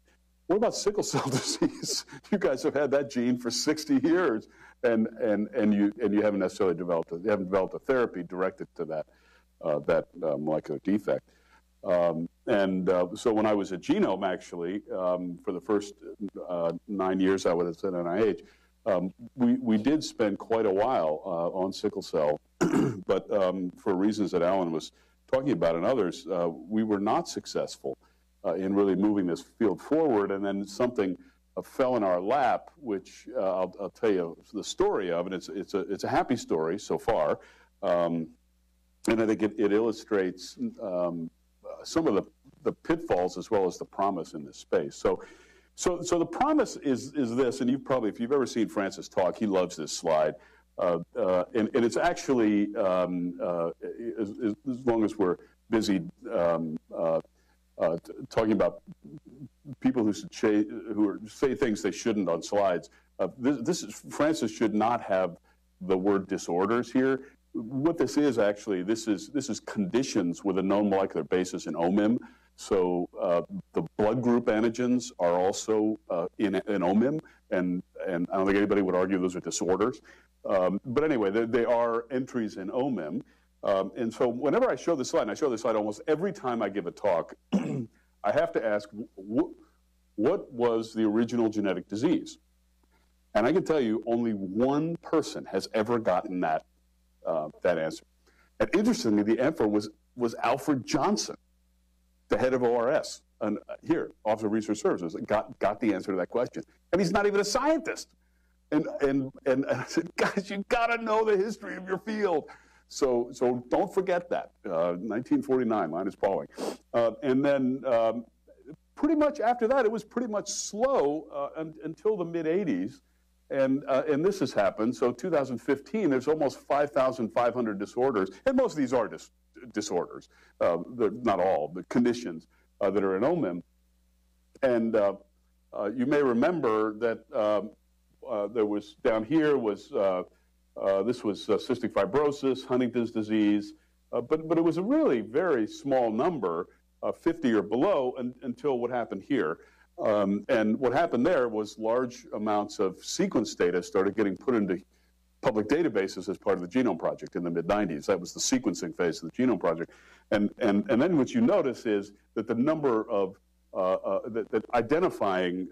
What about sickle cell disease? You guys have had that gene for 60 years, and you haven't necessarily developed a therapy directed to that molecular defect. So when I was at Genome, actually, for the first 9 years I was at NIH, we did spend quite a while on sickle cell, but for reasons that Alan was talking about and others, we were not successful in really moving this field forward. And then something fell in our lap, which I'll tell you the story of, and it's a happy story so far, and I think it illustrates some of the pitfalls as well as the promise in this space. So the promise is this, and if you've ever seen Francis talk, he loves this slide. And it's actually, as long as we're busy talking about people who say things they shouldn't on slides, Francis should not have the word disorders here. What this is actually, this is conditions with a known molecular basis in OMIM. So the blood group antigens are also in OMIM, and I don't think anybody would argue those are disorders. But anyway, they are entries in OMIM. And so whenever I show this slide, and I show this slide almost every time I give a talk, I have to ask, what was the original genetic disease? And I can tell you, only one person has ever gotten that answer. And interestingly, the answer was Alfred Johnson, the head of ORS, and here, Office of Research Services, got the answer to that question. And he's not even a scientist. And I said, guys, you got to know the history of your field. So don't forget that. 1949, Linus Pauling. And then pretty much after that, it was pretty much slow until the mid-'80s. And this has happened. So 2015, there's almost 5,500 disorders. And most of these are disorders. Not all, but conditions that are in OMIM. And you may remember that there was, down here was, this was cystic fibrosis, Huntington's disease, but it was a really very small number, 50 or below, until what happened here. And what happened there was large amounts of sequence data started getting put into public databases as part of the Genome Project in the mid-'90s. That was the sequencing phase of the Genome Project. And then what you notice is that the number of that identifying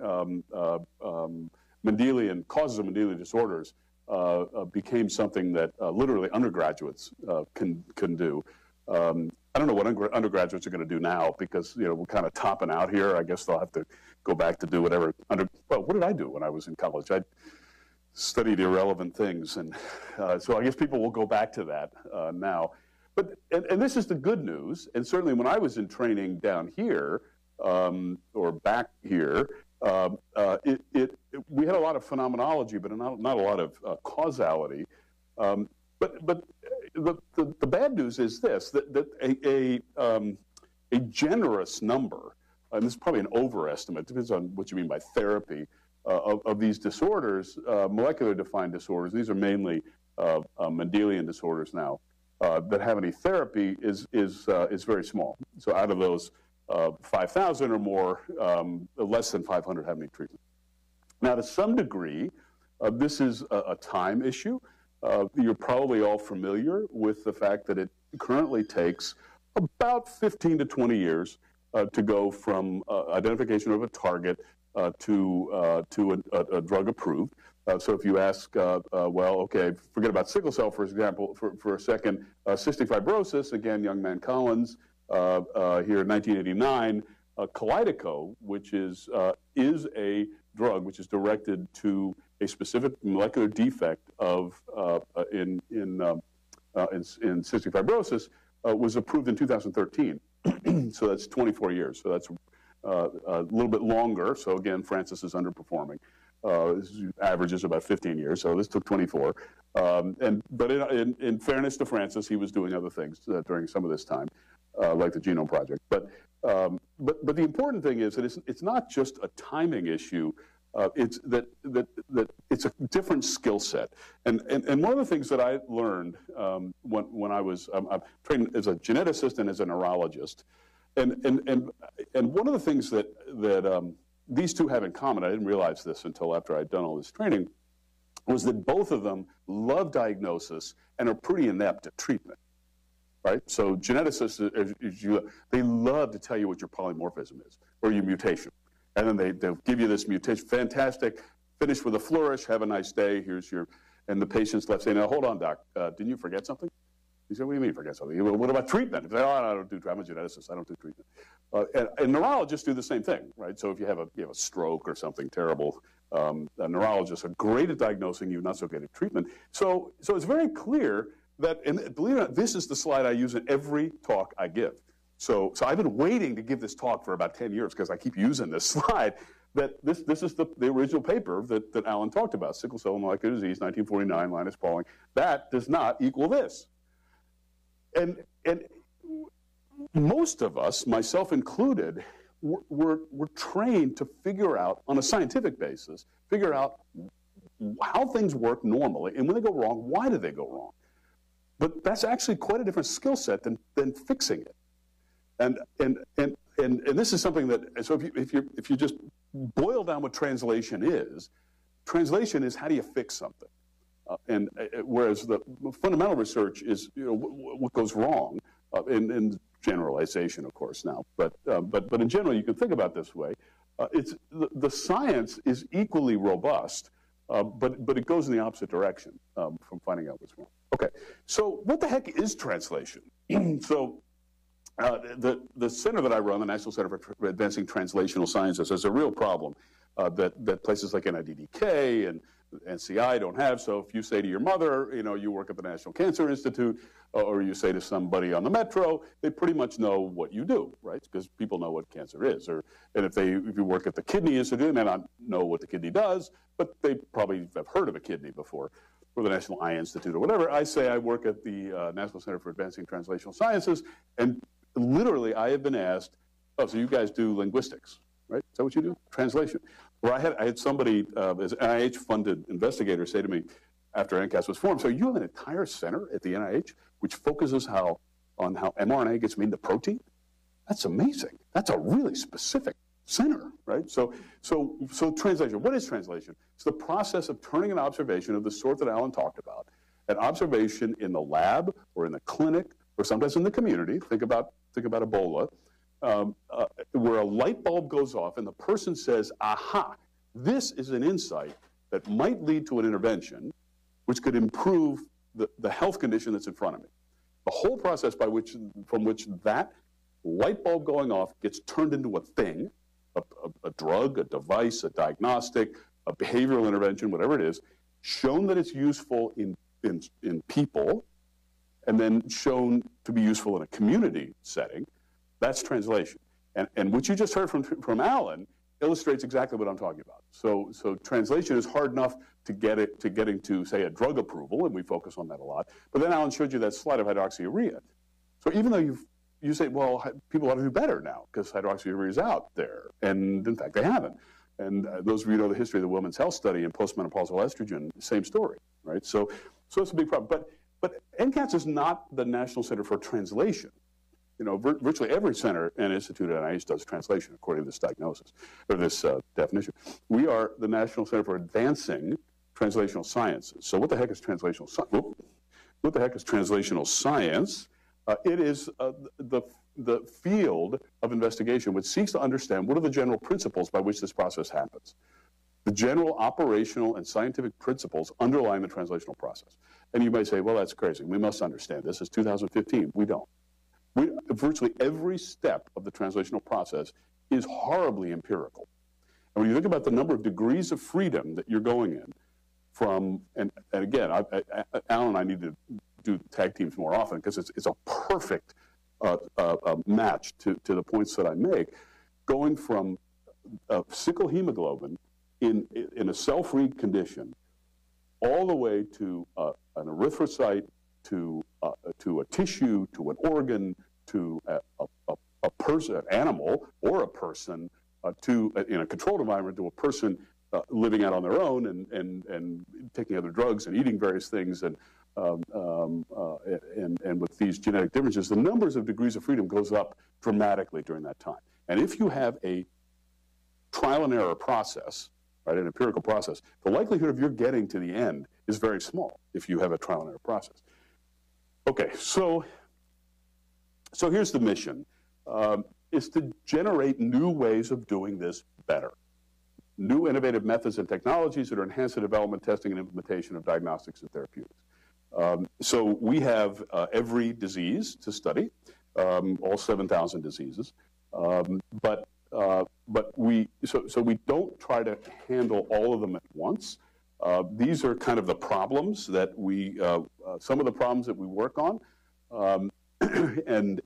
Mendelian causes of Mendelian disorders became something that literally undergraduates can do. I don't know what undergraduates are going to do now because, you know, we're kind of topping out here. I guess they'll have to go back to do whatever. Well, what did I do when I was in college? I studied irrelevant things, and so I guess people will go back to that now. But and this is the good news. And certainly when I was in training down here or back here, we had a lot of phenomenology, but not a lot of causality. But the bad news is this: that a generous number, and this is probably an overestimate, depends on what you mean by therapy, of these disorders, molecular defined disorders. These are mainly Mendelian disorders now that have any therapy is very small. So out of those 5,000 or more, less than 500 have any treatment. Now, to some degree, this is a time issue. You're probably all familiar with the fact that it currently takes about 15 to 20 years to go from identification of a target to a drug approved. So if you ask, well, okay, forget about sickle cell, for example, for a second, cystic fibrosis, again, young man Collins, here in 1989, Kalydeco, which is a drug which is directed to a specific molecular defect of in cystic fibrosis, was approved in 2013. So that's 24 years. So that's a little bit longer. So again, Francis is underperforming. His average is about 15 years. So this took 24. But in fairness to Francis, he was doing other things during some of this time, like the Genome Project. But the important thing is that it's not just a timing issue. It's that it's a different skill set, and one of the things that I learned when I was I'm trained as a geneticist and as a neurologist, and one of the things that these two have in common, I didn't realize this until after I'd done all this training, was that both of them love diagnosis and are pretty inept at treatment. Right? So geneticists, they love to tell you what your polymorphism is or your mutation. And then they'll give you this mutation, fantastic, finish with a flourish, have a nice day, here's your, and the patient's left saying, now hold on, doc, didn't you forget something? He said, what do you mean forget something? Well, what about treatment? Say, oh, I don't do, I'm a geneticist, I don't do treatment. And neurologists do the same thing, right? So if you have a stroke or something terrible, neurologists are great at diagnosing you, not so great at treatment. So it's very clear that, and believe it or not, this is the slide I use in every talk I give. So I've been waiting to give this talk for about 10 years because I keep using this slide, that this is the original paper that Alan talked about, sickle cell molecular disease, 1949, Linus Pauling. That does not equal this. And most of us, myself included, were trained to figure out, on a scientific basis, figure out how things work normally, and when they go wrong, why do they go wrong? But that's actually quite a different skill set than fixing it. And this is something that, so if you just boil down what translation is how do you fix something? Whereas the fundamental research is what goes wrong in generalization, of course, now. But in general, you can think about it this way. It's the science is equally robust, But it goes in the opposite direction from finding out what's wrong. Okay, so what the heck is translation? So the center that I run, the National Center for Advancing Translational Sciences, has a real problem that places like NIDDK and NCI don't have. So if you say to your mother, you work at the National Cancer Institute, or you say to somebody on the metro, they pretty much know what you do, right? Because people know what cancer is. And if you work at the Kidney Institute, they may not know what the kidney does, but they probably have heard of a kidney before, or the National Eye Institute or whatever. I say I work at the National Center for Advancing Translational Sciences, and literally I have been asked, oh, so you guys do linguistics, right? Is that what you do? Translation. Where I had somebody, as an NIH-funded investigator, say to me after NCATS was formed, so you have an entire center at the NIH which focuses on how mRNA gets made into protein? That's amazing. That's a really specific center, right? So translation. What is translation? It's the process of turning an observation of the sort that Alan talked about, an observation in the lab or in the clinic or sometimes in the community. Think about Ebola. Where a light bulb goes off and the person says, aha, this is an insight that might lead to an intervention which could improve the health condition that's in front of me. The whole process from which that light bulb going off gets turned into a thing, a drug, a device, a diagnostic, a behavioral intervention, whatever it is, shown that it's useful in people, and then shown to be useful in a community setting. That's translation. And what you just heard from Alan illustrates exactly what I'm talking about. So translation is hard enough to getting to, say, a drug approval, and we focus on that a lot. But then Alan showed you that slide of hydroxyurea. So even though you say, well, people ought to do better now because hydroxyurea is out there, and in fact they haven't. And those of you who know the history of the Women's Health Study and postmenopausal estrogen, same story, right? So it's a big problem. But NCATS is not the National Center for Translation. Virtually every center and institute at NIH does translation according to this diagnosis, or this definition. We are the National Center for Advancing Translational Sciences. So what the heck is translational science? What the heck is translational science? It is the field of investigation which seeks to understand what are the general principles by which this process happens. The general operational and scientific principles underlying the translational process. And you may say, well, that's crazy. We must understand this. It's 2015. We don't. Virtually every step of the translational process is horribly empirical. And when you think about the number of degrees of freedom that you're going in from, and again, Alan and I need to do tag teams more often because it's a perfect match to the points that I make, going from sickle hemoglobin in a cell-free condition all the way to an erythrocyte, to a tissue, to an organ, to a person, an animal, or a person, in a controlled environment, to a person living out on their own and taking other drugs and eating various things and with these genetic differences, the numbers of degrees of freedom goes up dramatically during that time. And if you have a trial and error process, right, an empirical process, the likelihood of your getting to the end is very small if you have a trial and error process. Okay, so here's the mission, is to generate new ways of doing this better. New innovative methods and technologies that are enhanced the development, testing, and implementation of diagnostics and therapeutics. So we have every disease to study, all 7,000 diseases, but we don't try to handle all of them at once. These are kind of the problems that some of the problems that we work on. And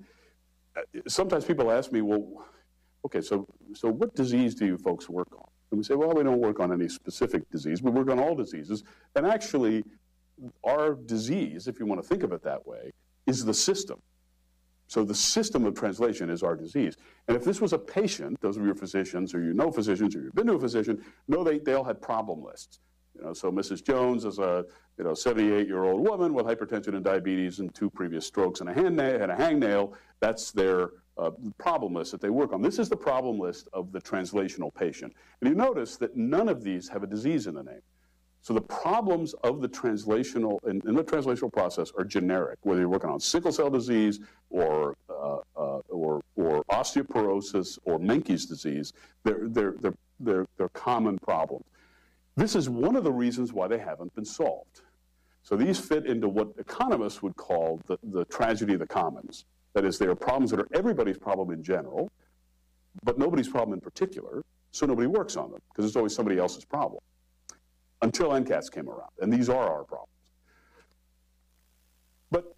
sometimes people ask me, well, okay, so what disease do you folks work on? And we say, well, we don't work on any specific disease. We work on all diseases. And actually, our disease, if you want to think of it that way, is the system. So the system of translation is our disease. And if this was a patient, those of you who are physicians, or you know physicians, or you've been to a physician, know they all had problem lists. So Mrs. Jones is a 78-year-old woman with hypertension and diabetes and 2 previous strokes and a hangnail. That's their problem list that they work on. This is the problem list of the translational patient. And you notice that none of these have a disease in the name. So the problems of the translational, in the translational process are generic, whether you're working on sickle cell disease or osteoporosis or Menkes disease, they're common problems. This is one of the reasons why they haven't been solved. So these fit into what economists would call the tragedy of the commons. That is, there are problems that are everybody's problem in general, but nobody's problem in particular, so nobody works on them, because it's always somebody else's problem. Until NCATS came around, and these are our problems. But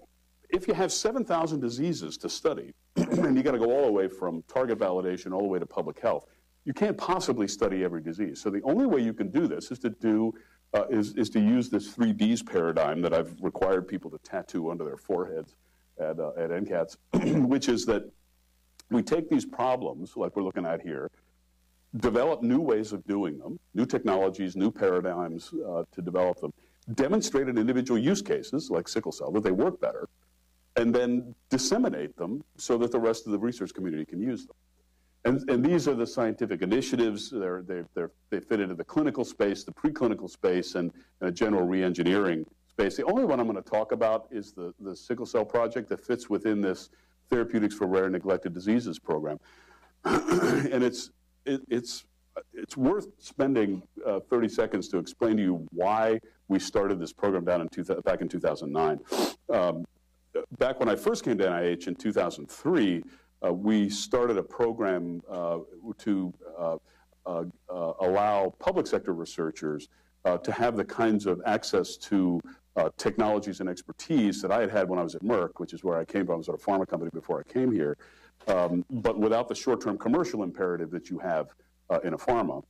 if you have 7,000 diseases to study, and you got to go all the way from target validation all the way to public health, you can't possibly study every disease. So the only way you can do this is to use this 3Ds paradigm that I've required people to tattoo under their foreheads at NCATS, which is that we take these problems, like we're looking at here, develop new ways of doing them, new technologies, new paradigms to develop them, demonstrate in individual use cases, like sickle cell, that they work better, and then disseminate them so that the rest of the research community can use them. And these are the scientific initiatives. They fit into the clinical space, the preclinical space, and a general re-engineering space. The only one I'm going to talk about is the sickle cell project that fits within this Therapeutics for Rare and Neglected Diseases program. And it's worth spending 30 seconds to explain to you why we started this program back in 2009. Back when I first came to NIH in 2003, we started a program to allow public sector researchers to have the kinds of access to technologies and expertise that I had when I was at Merck, which is where I came from. I was at a pharma company before I came here, but without the short-term commercial imperative that you have in a pharma,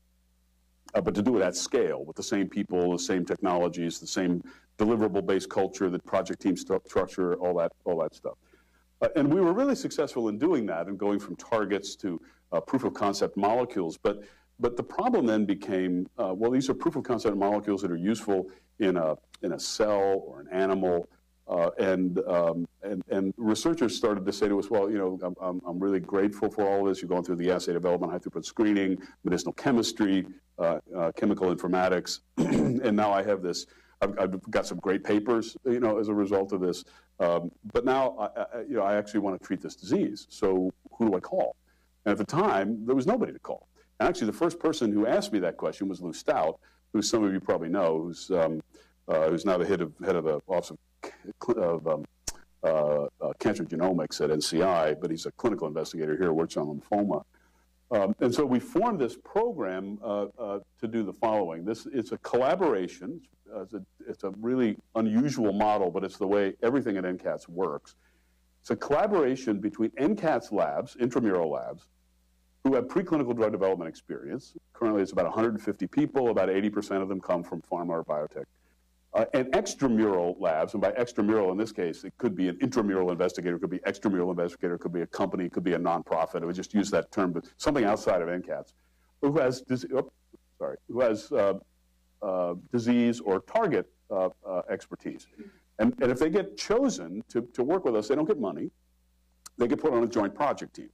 but to do it at scale with the same people, the same technologies, the same deliverable-based culture, the project team structure, all that stuff. And we were really successful in doing that and going from targets to proof-of-concept molecules. But the problem then became, well, these are proof-of-concept molecules that are useful in a cell or an animal. And researchers started to say to us, well, you know, I'm really grateful for all of this. You're going through the assay development, high-throughput screening, medicinal chemistry, chemical informatics, and now I have this. I've got some great papers, you know, as a result of this. But now, you know, I actually want to treat this disease. So who do I call? And at the time, there was nobody to call. And actually, the first person who asked me that question was Lou Stout, who some of you probably know, who's now the head of the Office of Cancer Genomics at NCI, but he's a clinical investigator here, works on lymphoma. And so we formed this program to do the following. It's a collaboration. It's a really unusual model, but it's the way everything at NCATS works. It's a collaboration between NCATS labs, intramural labs, who have preclinical drug development experience. Currently, it's about 150 people. About 80% of them come from pharma or biotech. And extramural labs, and by extramural in this case, it could be an intramural investigator, it could be extramural investigator, it could be a company, it could be a nonprofit. I would just use that term, but something outside of NCATS, who has disease or target expertise. And if they get chosen to work with us, they don't get money. They get put on a joint project team.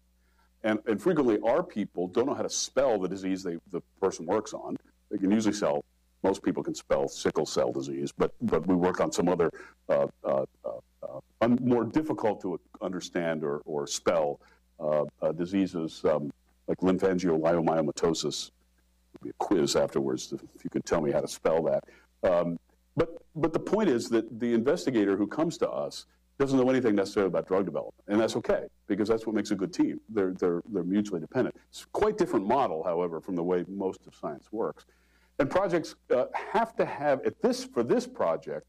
And frequently, our people don't know how to spell the disease the person works on. They can usually most people can spell sickle cell disease, but we work on some other more difficult to understand or spell diseases like lymphangioliomyomatosis. There'll be a quiz afterwards if you could tell me how to spell that. But the point is that the investigator who comes to us doesn't know anything necessarily about drug development, and that's okay because that's what makes a good team. They're mutually dependent. It's a quite different model, however, from the way most of science works. And projects have to have, for this project,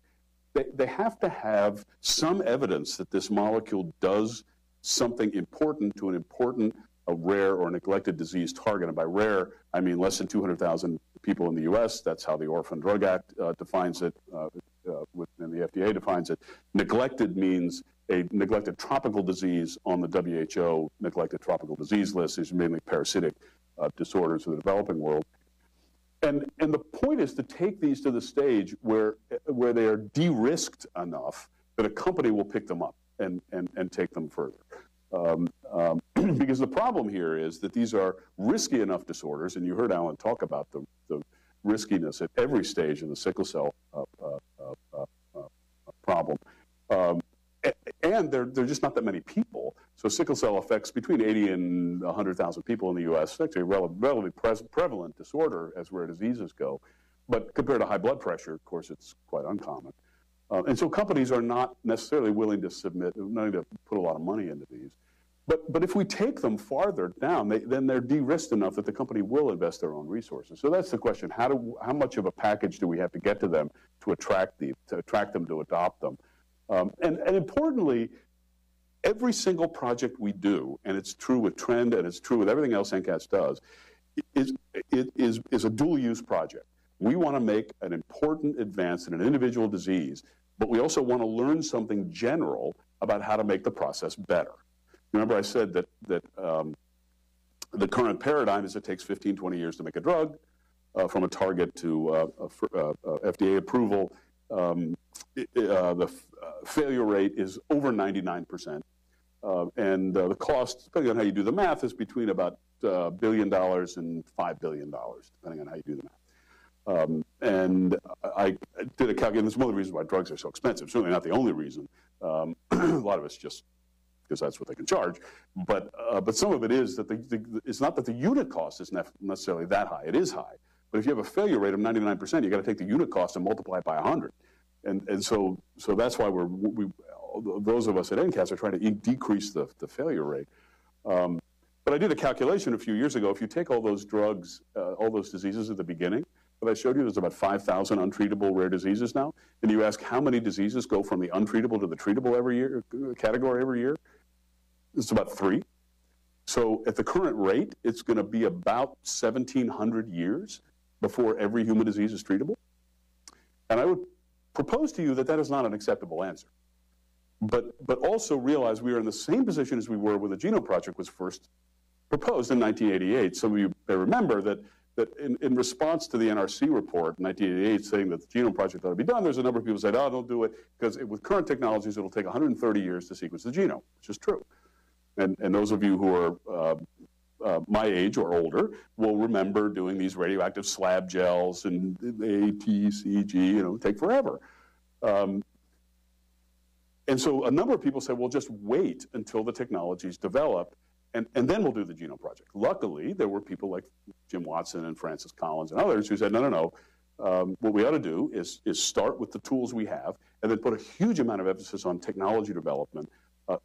they have to have some evidence that this molecule does something important to an important, a rare or neglected disease target. And by rare, I mean less than 200,000 people in the US. That's how the Orphan Drug Act defines it, and the FDA defines it. Neglected means a neglected tropical disease on the WHO neglected tropical disease list. These are mainly parasitic disorders in the developing world. And the point is to take these to the stage where they are de-risked enough that a company will pick them up and take them further. Because the problem here is that these are risky enough disorders, and you heard Alan talk about the riskiness at every stage of the sickle cell problem. And there are just not that many people. So sickle cell affects between 80 and 100,000 people in the U.S. It's actually a relatively prevalent disorder as rare diseases go. But compared to high blood pressure, of course, it's quite uncommon. And so companies are not necessarily willing to put a lot of money into these. But if we take them farther down, then they're de-risked enough that the company will invest their own resources. So that's the question: how much of a package do we have to get to them to attract them to adopt them? And importantly, every single project we do, and it's true with Trend and it's true with everything else NCATS does, is a dual-use project. We want to make an important advance in an individual disease, but we also want to learn something general about how to make the process better. Remember I said that the current paradigm is it takes 15, 20 years to make a drug from a target to FDA approval. The failure rate is over 99%. And the cost, depending on how you do the math, is between about $1 billion and $5 billion, depending on how you do the math. And I did a calculation. That's one of the reasons why drugs are so expensive. Certainly not the only reason. A lot of it's just because that's what they can charge. But some of it is that it's not that the unit cost is necessarily that high. It is high. But if you have a failure rate of 99%, you got to take the unit cost and multiply it by 100. And so that's why those of us at NCATS are trying to decrease the failure rate. But I did a calculation a few years ago. If you take all those drugs, all those diseases at the beginning, what I showed you, there's about 5,000 untreatable rare diseases now. And you ask how many diseases go from the untreatable to the treatable category every year? It's about 3. So at the current rate, it's going to be about 1,700 years before every human disease is treatable. And I would propose to you that that is not an acceptable answer. But also realize we are in the same position as we were when the Genome Project was first proposed in 1988. Some of you may remember that in response to the NRC report in 1988 saying that the Genome Project ought to be done, there's a number of people who said, oh, don't do it, because with current technologies, it'll take 130 years to sequence the genome, which is true. And those of you who are my age or older will remember doing these radioactive slab gels and A, T, C, G, take forever. And so a number of people said, well, just wait until the technologies develop, and then we'll do the Genome Project. Luckily, there were people like Jim Watson and Francis Collins and others who said, no. What we ought to do is start with the tools we have and then put a huge amount of emphasis on technology development,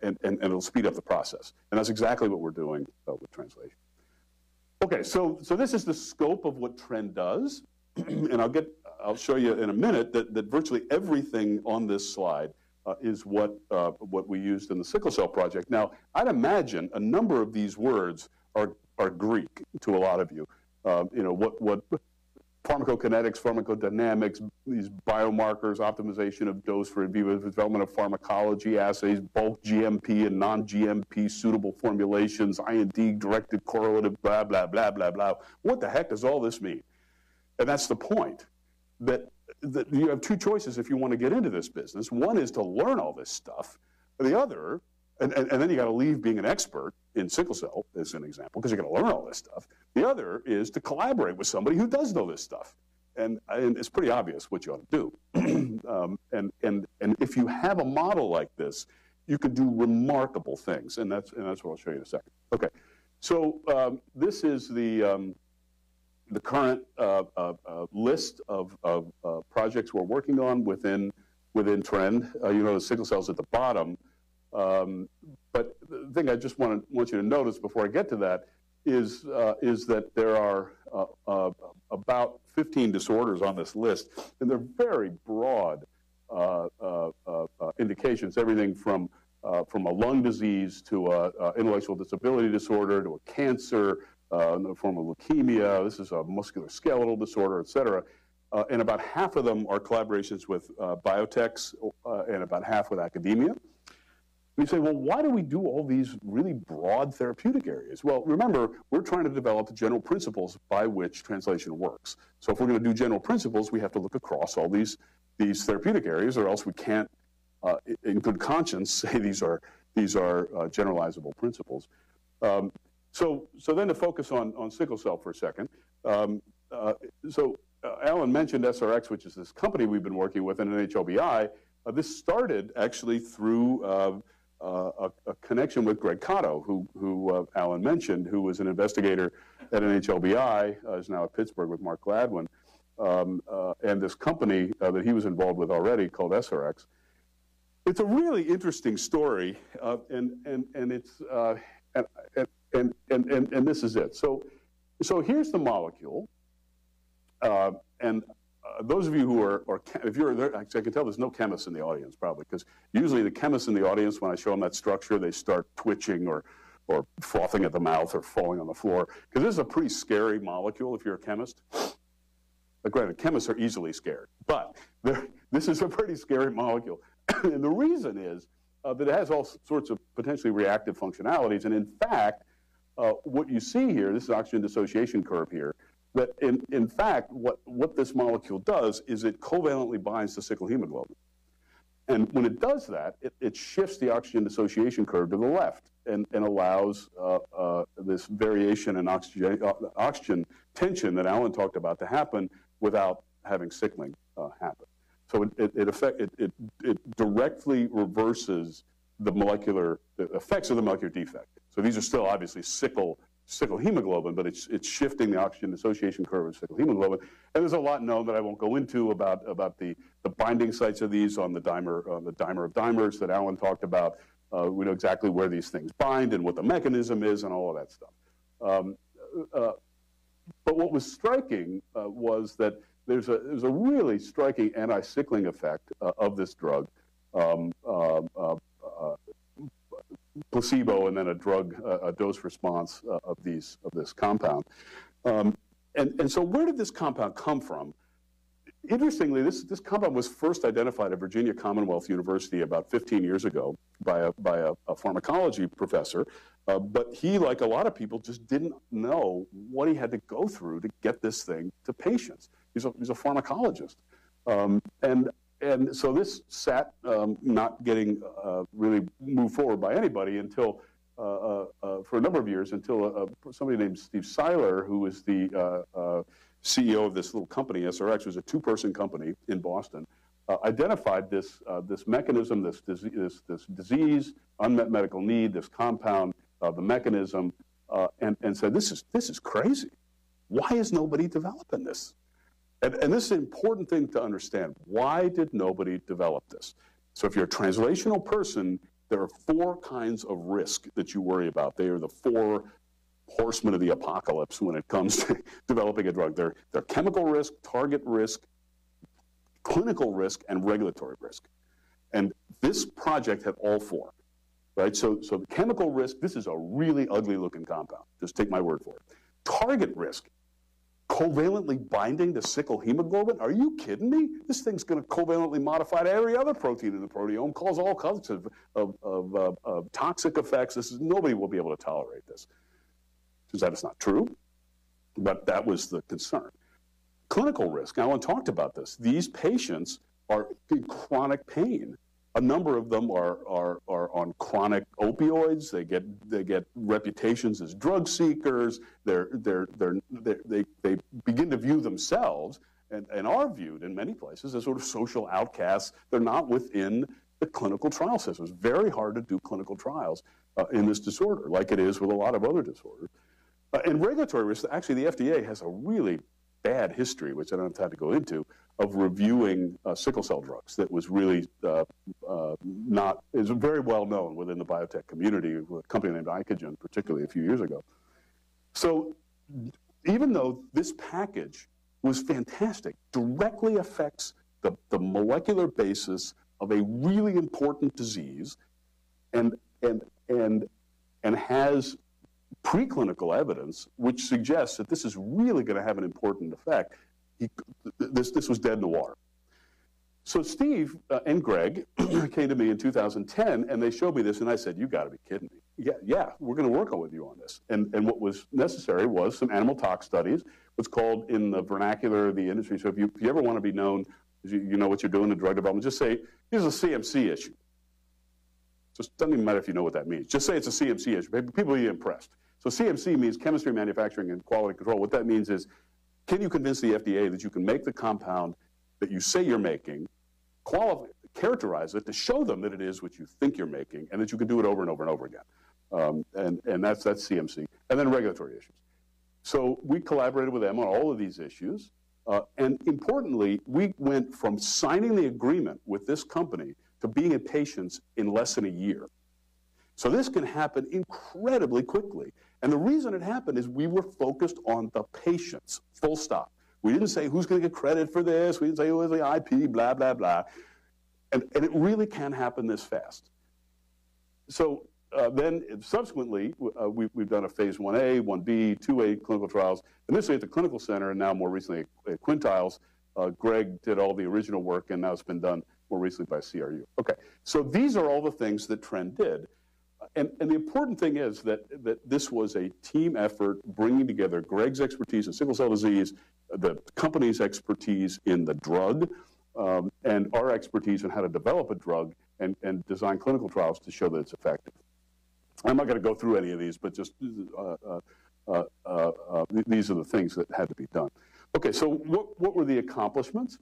and it'll speed up the process. And that's exactly what we're doing with translation. Okay, so this is the scope of what Trend does. And I'll show you in a minute that virtually everything on this slide is what we used in the sickle cell project. Now, I'd imagine a number of these words are Greek to a lot of you. What pharmacokinetics, pharmacodynamics, these biomarkers, optimization of dose for in vivo development of pharmacology assays, bulk GMP and non-GMP suitable formulations, IND directed correlative, blah, blah, blah, blah, blah. What the heck does all this mean? And that's the point, that you have 2 choices if you want to get into this business. One is to learn all this stuff. The other, and then you got to leave being an expert in sickle cell, as an example, because you got to learn all this stuff. The other is to collaborate with somebody who does know this stuff. And it's pretty obvious what you ought to do. And if you have a model like this, you can do remarkable things. And that's what I'll show you in a second. Okay, so this is the current list of projects we're working on within Trend. The sickle cell's at the bottom. But the thing I just want you to notice before I get to that is that there are about 15 disorders on this list, and they're very broad indications, everything from a lung disease to a intellectual disability disorder to a cancer, in the form of leukemia. This is a musculoskeletal disorder, et cetera. And about half of them are collaborations with biotechs and about half with academia. We say, well, why do we do all these really broad therapeutic areas? Well, remember, we're trying to develop general principles by which translation works. So if we're going to do general principles, we have to look across all these therapeutic areas, or else we can't, in good conscience, say these are generalizable principles. So then to focus on sickle cell for a second. Alan mentioned SRX, which is this company we've been working with in NHLBI. This started actually through a connection with Greg Cotto, who Alan mentioned, who was an investigator at NHLBI, is now at Pittsburgh with Mark Gladwin. and this company that he was involved with already called SRX. It's a really interesting story, and it's and this is it. So here's the molecule, and those of you who are if you're there, I can tell there's no chemists in the audience probably, because usually the chemists in the audience, when I show them that structure, they start twitching or frothing at the mouth or falling on the floor, because this is a pretty scary molecule if you're a chemist. Granted, chemists are easily scared, but this is a pretty scary molecule. And the reason is that it has all sorts of potentially reactive functionalities. And in fact, what you see here, this is oxygen dissociation curve here, that in fact, what this molecule does is it covalently binds to sickle hemoglobin. And when it does that, it shifts the oxygen dissociation curve to the left and allows this variation in oxygen tension that Alan talked about to happen without having sickling happen. So it directly reverses the effects of the molecular defect. So these are still obviously sickle hemoglobin, but it's shifting the oxygen dissociation curve of sickle hemoglobin. And there's a lot known that I won't go into about the binding sites of these on the dimer of dimers that Alan talked about. We know exactly where these things bind and what the mechanism is and all of that stuff. But what was striking was that there's a really striking anti-sickling effect of this drug, placebo and then a dose response of this compound. And so where did this compound come from? Interestingly, this compound was first identified at Virginia Commonwealth University about 15 years ago by a pharmacology professor, but he, like a lot of people, just didn't know what he had to go through to get this thing to patients. He's a pharmacologist, and so this sat not getting really moved forward by anybody until for a number of years, until somebody named Steve Seiler, who was the CEO of this little company, SRX, was a two-person company in Boston, identified this mechanism, this disease, unmet medical need, this compound, the mechanism, and said, this is crazy. Why is nobody developing this? And this is an important thing to understand. Why did nobody develop this? So if you're a translational person, there are 4 kinds of risk that you worry about. They are the 4 horsemen of the apocalypse when it comes to developing a drug. They're chemical risk, target risk, clinical risk, and regulatory risk. And this project had all 4, right? So the chemical risk, this is a really ugly looking compound. Just take my word for it. Target risk, covalently binding to sickle hemoglobin? Are you kidding me? This thing's going to covalently modify to every other protein in the proteome, cause all kinds of toxic effects. Nobody will be able to tolerate this. Turns out it's not true, but that was the concern. Clinical risk, Alan talked about this. These patients are in chronic pain. A number of them are on chronic opioids. They get reputations as drug seekers. They begin to view themselves and are viewed in many places as sort of social outcasts. They're not within the clinical trial system. It's very hard to do clinical trials in this disorder, like it is with a lot of other disorders. And regulatory risk, actually the FDA has a really bad history, which I don't have time to go into, of reviewing sickle cell drugs. That was really is very well known within the biotech community, with a company named Icogen, particularly a few years ago. So even though this package was fantastic, directly affects the molecular basis of a really important disease, and has preclinical evidence which suggests that this is really going to have an important effect, this was dead in the water. So Steve and Greg came to me in 2010, and they showed me this, and I said, you got to be kidding me. Yeah, we're going to work with you on this. And what was necessary was some animal tox studies, what's called in the vernacular of the industry. So if you ever want to be known, you know what you're doing in drug development, just say, here's a CMC issue. Just doesn't even matter if you know what that means. Just say it's a CMC issue. People will be impressed. So CMC means chemistry, manufacturing, and quality control. What that means is, can you convince the FDA that you can make the compound that you say you're making, characterize it to show them that it is what you think you're making, and that you can do it over and over and over again. And that's CMC. And then regulatory issues. So we collaborated with them on all of these issues. And importantly, we went from signing the agreement with this company to being in patients in less than a year. So this can happen incredibly quickly. And the reason it happened is we were focused on the patients, full stop. We didn't say who's going to get credit for this. We didn't say who was the IP, blah, blah, blah. And it really can happen this fast. So then subsequently, we've done a phase 1A, 1B, 2A clinical trials, initially at the clinical center and now more recently at Quintiles. Greg did all the original work and now it's been done more recently by CRU. Okay, so these are all the things that Trend did. And the important thing is that this was a team effort bringing together Greg's expertise in sickle cell disease, the company's expertise in the drug, and our expertise in how to develop a drug and design clinical trials to show that it's effective. I'm not going to go through any of these, but just these are the things that had to be done. Okay, so what were the accomplishments?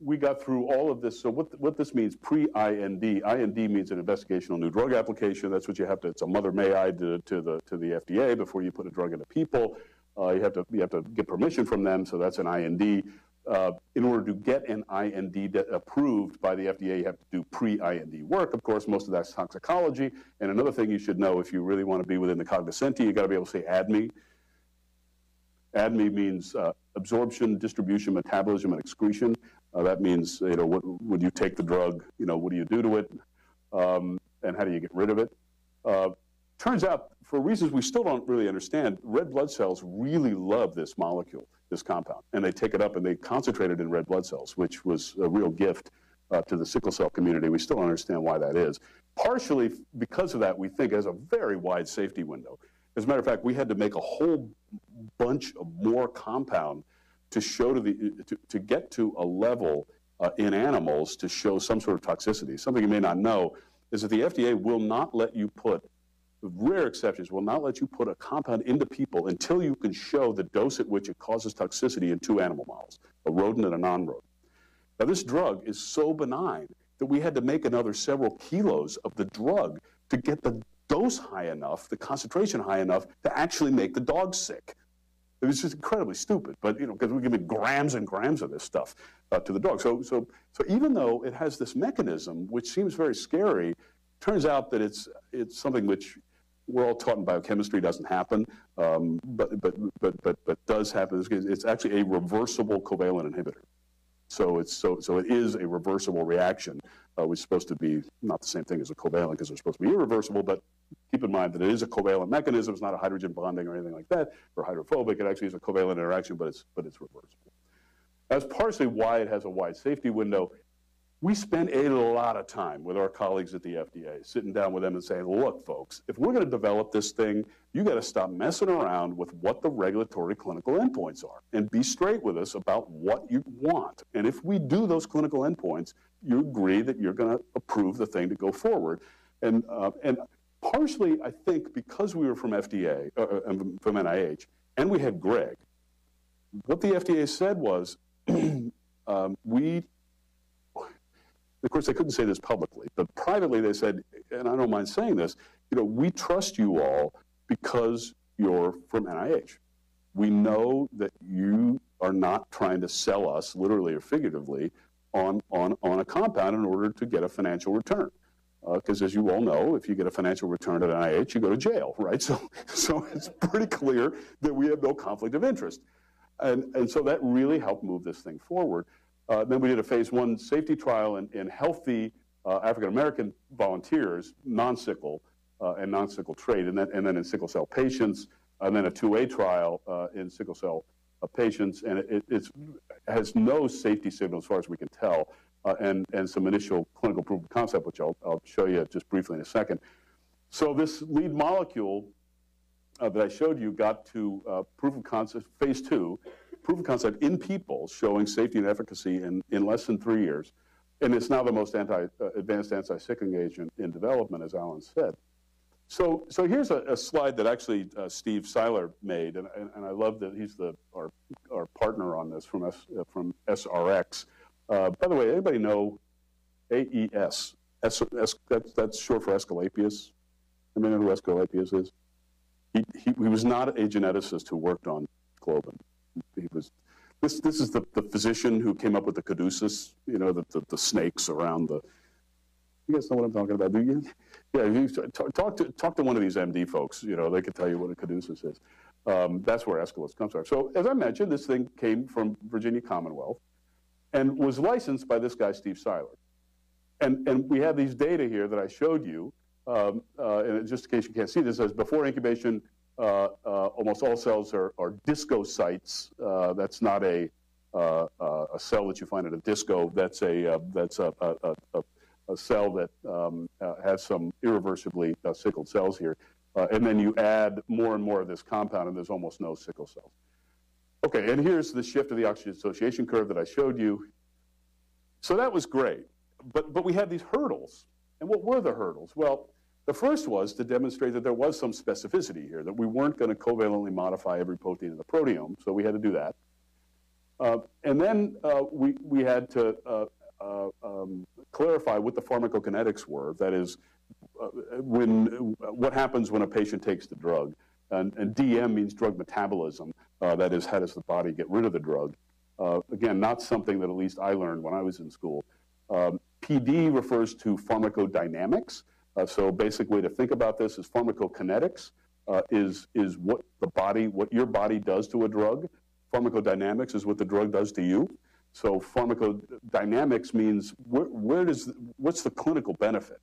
We got through all of this. So what this means, pre-IND, IND means an investigational new drug application. That's what you have to, it's a mother may I to the FDA before you put a drug into people. You have to get permission from them, so that's an IND. In order to get an IND approved by the FDA, you have to do pre-IND work. Of course, most of that's toxicology. And another thing you should know if you really want to be within the cognoscenti, you got to be able to say ADME. ADME means absorption, distribution, metabolism, and excretion. That means, when you take the drug, what do you do to it, and how do you get rid of it? Turns out, for reasons we still don't really understand, red blood cells really love this molecule, this compound, and they take it up and they concentrate it in red blood cells, which was a real gift to the sickle cell community. We still don't understand why that is. Partially because of that, we think it has a very wide safety window. As a matter of fact, we had to make a whole bunch of more compound to show to get to a level in animals to show some sort of toxicity. Something you may not know is that the FDA will not let you put, with rare exceptions, will not let you put a compound into people until you can show the dose at which it causes toxicity in 2 animal models, a rodent and a non-rodent. Now this drug is so benign that we had to make another several kilos of the drug to get the dose high enough, the concentration high enough to actually make the dog sick. It was just incredibly stupid, but because we're giving grams and grams of this stuff to the dog. So even though it has this mechanism, which seems very scary, turns out that it's something which we're all taught in biochemistry doesn't happen, but does happen. It's actually a reversible covalent inhibitor. So it is a reversible reaction, which is supposed to be not the same thing as a covalent because they're supposed to be irreversible, but keep in mind that it is a covalent mechanism. It's not a hydrogen bonding or anything like that, or hydrophobic. It actually is a covalent interaction, but it's reversible. That's partially why it has a wide safety window. We spend a lot of time with our colleagues at the FDA, sitting down with them and saying, look, folks, if we're going to develop this thing, you got to stop messing around with what the regulatory clinical endpoints are and be straight with us about what you want. And if we do those clinical endpoints, you agree that you're going to approve the thing to go forward. And partially, I think, because we were from FDA, from NIH, and we had Greg, what the FDA said was, of course, they couldn't say this publicly, but privately they said, and I don't mind saying this, we trust you all because you're from NIH. We know that you are not trying to sell us, literally or figuratively, on a compound in order to get a financial return. Because as you all know, if you get a financial return at NIH, you go to jail, right? So it's pretty clear that we have no conflict of interest. And so that really helped move this thing forward. Then we did a phase 1 safety trial in healthy African-American volunteers, non-sickle and non-sickle trait, and then in sickle cell patients, and then a 2A trial in sickle cell patients, and it has no safety signal as far as we can tell, and some initial clinical proof of concept, which I'll show you just briefly in a second. So this lead molecule that I showed you got to proof of concept, phase 2, proof of concept in people showing safety and efficacy in less than 3 years. And it's now the most advanced anti-sickling agent in development, as Alan said. So here's a slide that actually Steve Seiler made, and I love that he's our partner on this from SRX. By the way, anybody know AES? That's short for Asclepius. Anybody know who Asclepius is? He was not a geneticist who worked on globin. He was This is the physician who came up with the caduceus, you know, the snakes around the. You guys know what I'm talking about, do you? Yeah, you talk to one of these MD folks. You know, they can tell you what a caduceus is. That's where Aeschylus comes from. So, as I mentioned, this thing came from Virginia Commonwealth and was licensed by this guy, Steve Seiler. And we have these data here that I showed you. And just in case you can't see this, as before incubation, almost all cells are discocytes. That's not a cell that you find at a disco. That's a cell that has some irreversibly sickled cells here. And then you add more and more of this compound, and there's almost no sickle cells. Okay, and here's the shift of the oxygen association curve that I showed you. So that was great. But we had these hurdles. And what were the hurdles? Well, the first was to demonstrate that there was some specificity here, that we weren't going to covalently modify every protein in the proteome, so we had to do that. And then we had to clarify what the pharmacokinetics were, that is, what happens when a patient takes the drug. And DM means drug metabolism, that is, how does the body get rid of the drug? Again, not something that at least I learned when I was in school. PD refers to pharmacodynamics. So basic way to think about this is pharmacokinetics is what your body does to a drug. Pharmacodynamics is what the drug does to you. So pharmacodynamics means what's the clinical benefit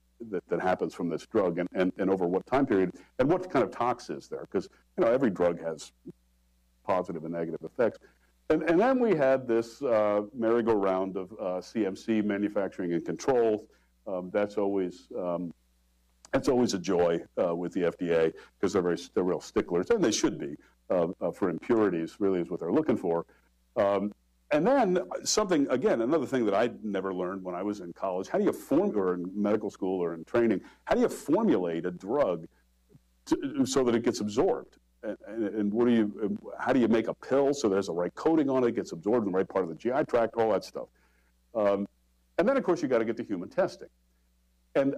that happens from this drug and over what time period and what kind of tox is there? Because every drug has positive and negative effects. And then we had this merry-go-round of CMC, manufacturing and control. That's always a joy with the FDA because they're real sticklers, and they should be for impurities. Really, is what they're looking for. And then another thing that I never learned when I was in college: how do you or in medical school or in training? How do you formulate a drug so that it gets absorbed? And how do you make a pill so there's the right coating on it, gets absorbed in the right part of the GI tract, all that stuff. And then, of course, you got to get to human testing. And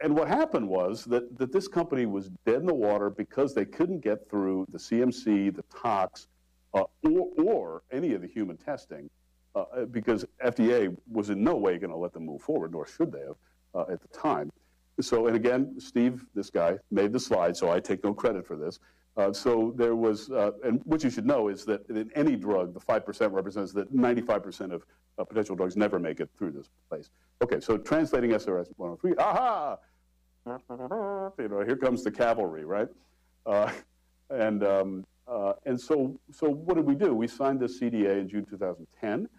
what happened was that this company was dead in the water because they couldn't get through the CMC, the tox, or any of the human testing, because FDA was in no way going to let them move forward, nor should they have at the time. So, and again, Steve, this guy, made the slide, so I take no credit for this. So there was, and what you should know is that in any drug, the 5% represents that 95% of potential drugs never make it through this place. Okay, so translating SRS 103, aha! Here comes the cavalry, right? And so what did we do? We signed this CDA in June 2010.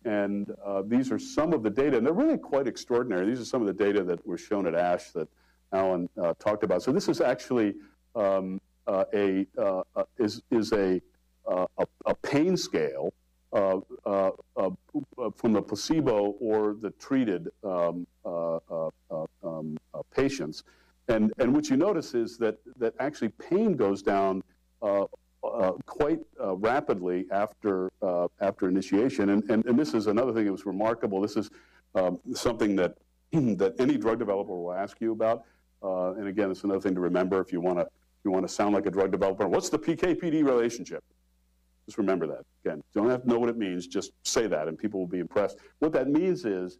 And these are some of the data, and they're really quite extraordinary. These are some of the data that were shown at ASH that Alan talked about. So this is actually a pain scale from the placebo or the treated patients, and what you notice is that actually pain goes down quite rapidly after initiation, and this is another thing that was remarkable. This is something that any drug developer will ask you about, and again, it's another thing to remember if you want to sound like a drug developer. What's the PK/PD relationship? Just remember that. Again, you don't have to know what it means. Just say that, and people will be impressed. What that means is,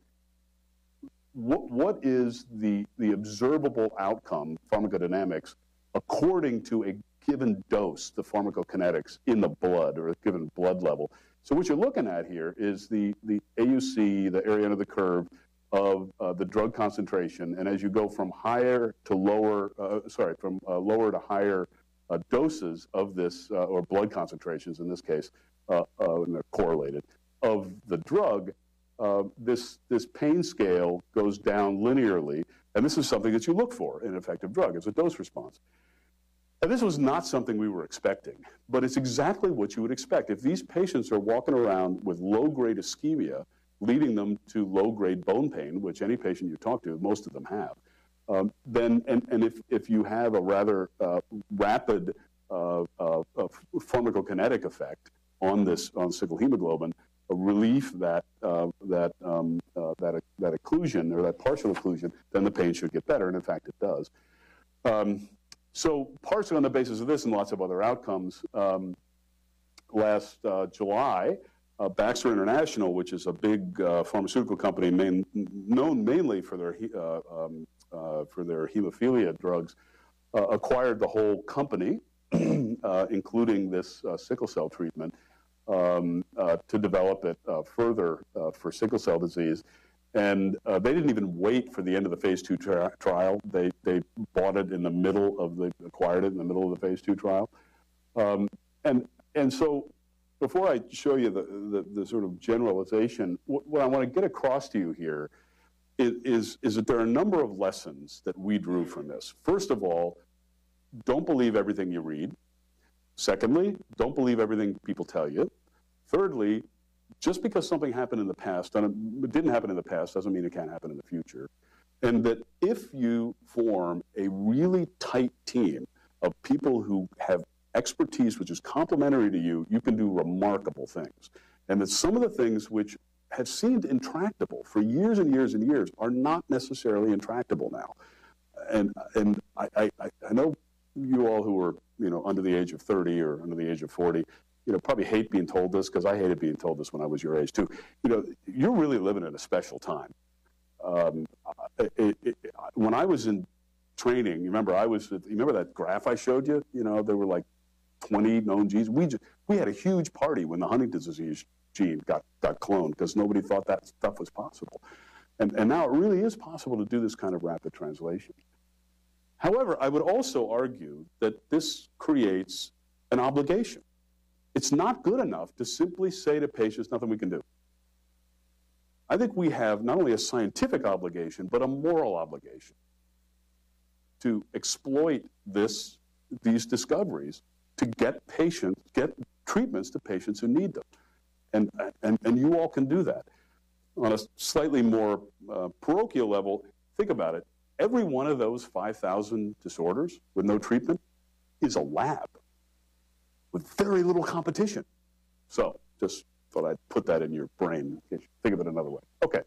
what is the observable outcome, pharmacodynamics, according to a given dose, the pharmacokinetics in the blood or a given blood level. So what you're looking at here is the AUC, the area under the curve of the drug concentration, and as you go from higher to lower, from lower to higher doses of this, or blood concentrations in this case, and they're correlated, of the drug, this pain scale goes down linearly, and this is something that you look for in an effective drug. It's a dose response. And this was not something we were expecting, but it's exactly what you would expect. If these patients are walking around with low-grade ischemia, leading them to low-grade bone pain, which any patient you talk to, most of them have, then if you have a rather rapid pharmacokinetic effect on sickle hemoglobin, a relief that occlusion or that partial occlusion, then the pain should get better, and in fact it does. So partially on the basis of this and lots of other outcomes, last July, Baxter International, which is a big pharmaceutical company known mainly for their hemophilia drugs, acquired the whole company, including this sickle cell treatment, to develop it further for sickle cell disease. And they didn't even wait for the end of the phase 2 trial. They bought it in the middle of acquired it in the middle of the phase 2 trial. And so before I show you the sort of generalization, what I want to get across to you here is that there are a number of lessons that we drew from this. First of all, don't believe everything you read. Secondly, don't believe everything people tell you. Thirdly, just because something happened in the past, and it didn't happen in the past, doesn't mean it can't happen in the future. And that if you form a really tight team of people who have expertise which is complementary to you, you can do remarkable things. And that some of the things which have seemed intractable for years and years and years are not necessarily intractable now. And I know you all who are, under the age of 30 or under the age of 40, probably hate being told this, because I hated being told this when I was your age too. You're really living in a special time. When I was in training, you remember that graph I showed you? There were like 20 known genes. We had a huge party when the Huntington's disease gene got cloned, because nobody thought that stuff was possible. And now it really is possible to do this kind of rapid translation. However, I would also argue that this creates an obligation. It's not good enough to simply say to patients, nothing we can do. I think we have not only a scientific obligation, but a moral obligation to exploit these discoveries to get treatments to patients who need them. And you all can do that. On a slightly more parochial level, think about it. Every one of those 5,000 disorders with no treatment is a lab with very little competition. So just thought I'd put that in your brain. Think of it another way. Okay,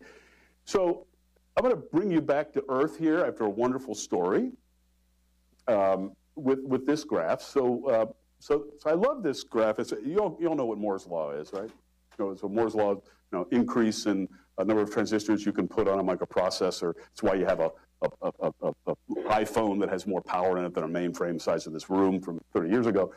so I'm going to bring you back to Earth here after a wonderful story with this graph. So I love this graph. You all know what Moore's law is, right? So Moore's law, increase in a number of transistors you can put on a microprocessor. It's why you have a iPhone that has more power in it than a mainframe size of this room from 30 years ago.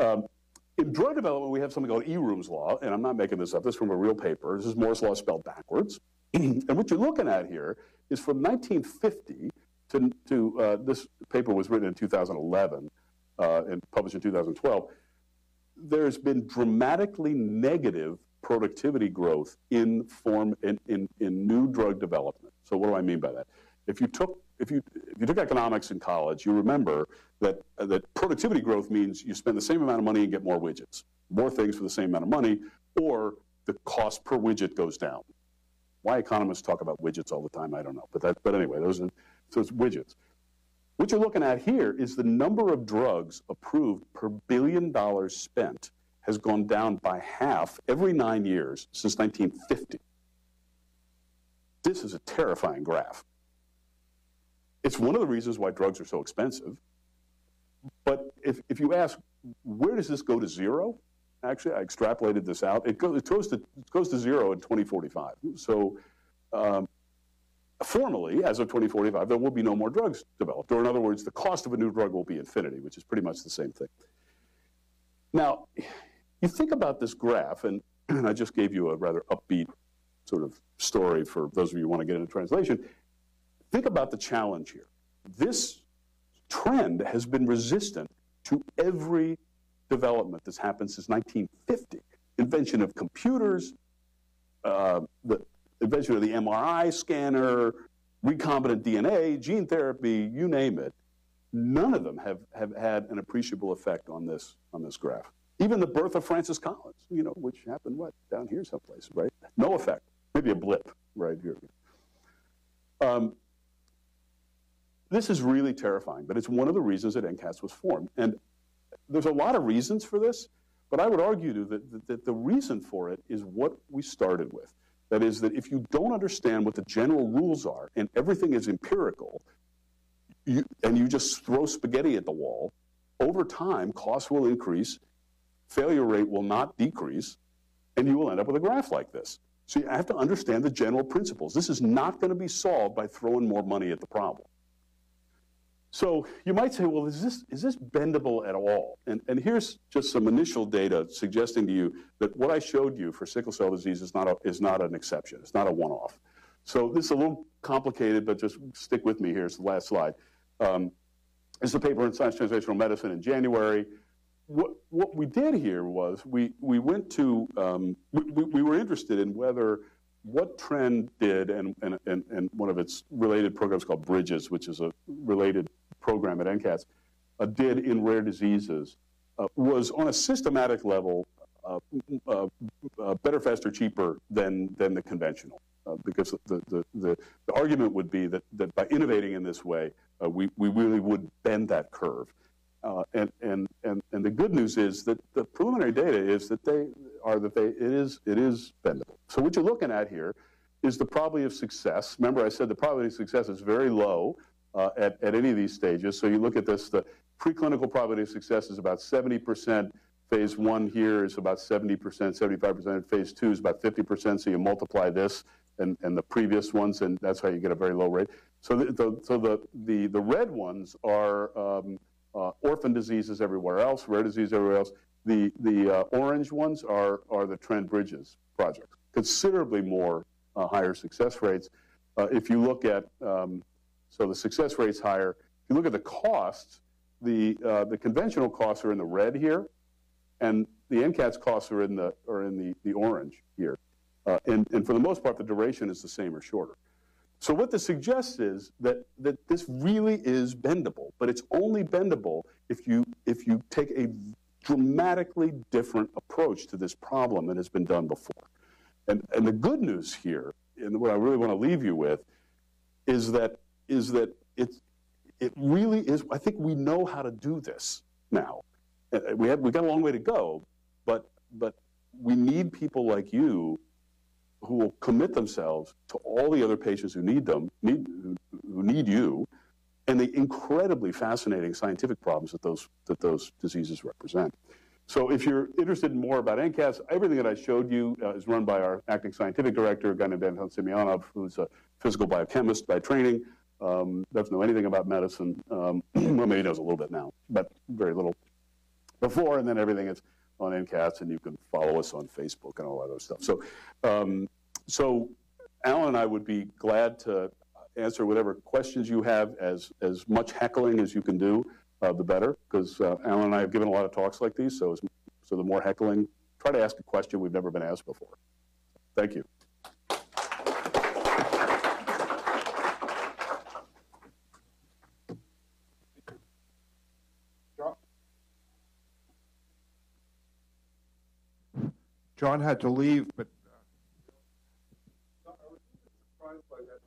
In drug development, we have something called Eroom's law, and I'm not making this up. This is from a real paper. This is Moore's law spelled backwards. And what you're looking at here is from 1950 to this paper was written in 2011 and published in 2012. There's been dramatically negative productivity growth in new drug development. So what do I mean by that? If you took economics in college, you remember that productivity growth means you spend the same amount of money and get more widgets, more things for the same amount of money, or the cost per widget goes down. Why economists talk about widgets all the time, I don't know. But anyway, so it's widgets. What you're looking at here is the number of drugs approved per $1 billion spent has gone down by half every 9 years since 1950. This is a terrifying graph. It's one of the reasons why drugs are so expensive. But if you ask, where does this go to zero? Actually, I extrapolated this out. It goes to zero in 2045. So formally, as of 2045, there will be no more drugs developed. Or in other words, the cost of a new drug will be infinity, which is pretty much the same thing. Now, you think about this graph, and I just gave you a rather upbeat sort of story for those of you who want to get into translation. Think about the challenge here. This trend has been resistant to every development that's happened since 1950. Invention of computers, the invention of the MRI scanner, recombinant DNA, gene therapy, you name it. None of them have had an appreciable effect on this graph. Even the birth of Francis Collins, which happened, down here someplace, right? No effect. Maybe a blip right here. This is really terrifying, but it's one of the reasons that NCATS was formed. And there's a lot of reasons for this, but I would argue that the reason for it is what we started with. That is that if you don't understand what the general rules are and everything is empirical, and you just throw spaghetti at the wall, over time, costs will increase failure rate will not decrease, and you will end up with a graph like this. So you have to understand the general principles. This is not going to be solved by throwing more money at the problem. So you might say, well, is this bendable at all? And here's just some initial data suggesting to you that what I showed you for sickle cell disease is not an exception. It's not a one-off. So this is a little complicated, but just stick with me here. It's the last slide. This is a paper in Science Translational Medicine in January. What we did here was we went to, we were interested in what Trend did, and one of its related programs called Bridges, which is a related program at NCATS, did in rare diseases, was on a systematic level better, faster, cheaper than the conventional. Because the argument would be that by innovating in this way, we really would bend that curve. And the good news is that the preliminary data is that it is bendable. So what you're looking at here is the probability of success. Remember, I said the probability of success is very low at any of these stages. So you look at this, the preclinical probability of success is about 70%. Phase 1 here is about 70%, 75%. Phase 2 is about 50%. So you multiply this and the previous ones, and that's how you get a very low rate. So the red ones are orphan diseases everywhere else, rare disease everywhere else. The orange ones are the Trend Bridges projects, considerably more higher success rates. If you look at, so the success rate's higher. If you look at the costs, the conventional costs are in the red here, and the NCATS costs are in the orange here. And for the most part, the duration is the same or shorter. So what this suggests is that this really is bendable, but it's only bendable if you take a dramatically different approach to this problem than has been done before. And the good news here, and what I really want to leave you with, is that it really is. I think we know how to do this now. We got a long way to go, but we need people like you who will commit themselves to all the other patients who need them, who need you, and the incredibly fascinating scientific problems that those diseases represent. So if you're interested in more about NCATS, everything that I showed you is run by our acting scientific director, a guy named Anton Semyonov, who's a physical biochemist by training, doesn't know anything about medicine. Well, maybe he knows a little bit now, but very little before, and then everything is on NCATS, and you can follow us on Facebook and all that other stuff. So Alan and I would be glad to answer whatever questions you have, as much heckling as you can do, the better, because Alan and I have given a lot of talks like these, so the more heckling, try to ask a question we've never been asked before. Thank you. John had to leave, but I was surprised by that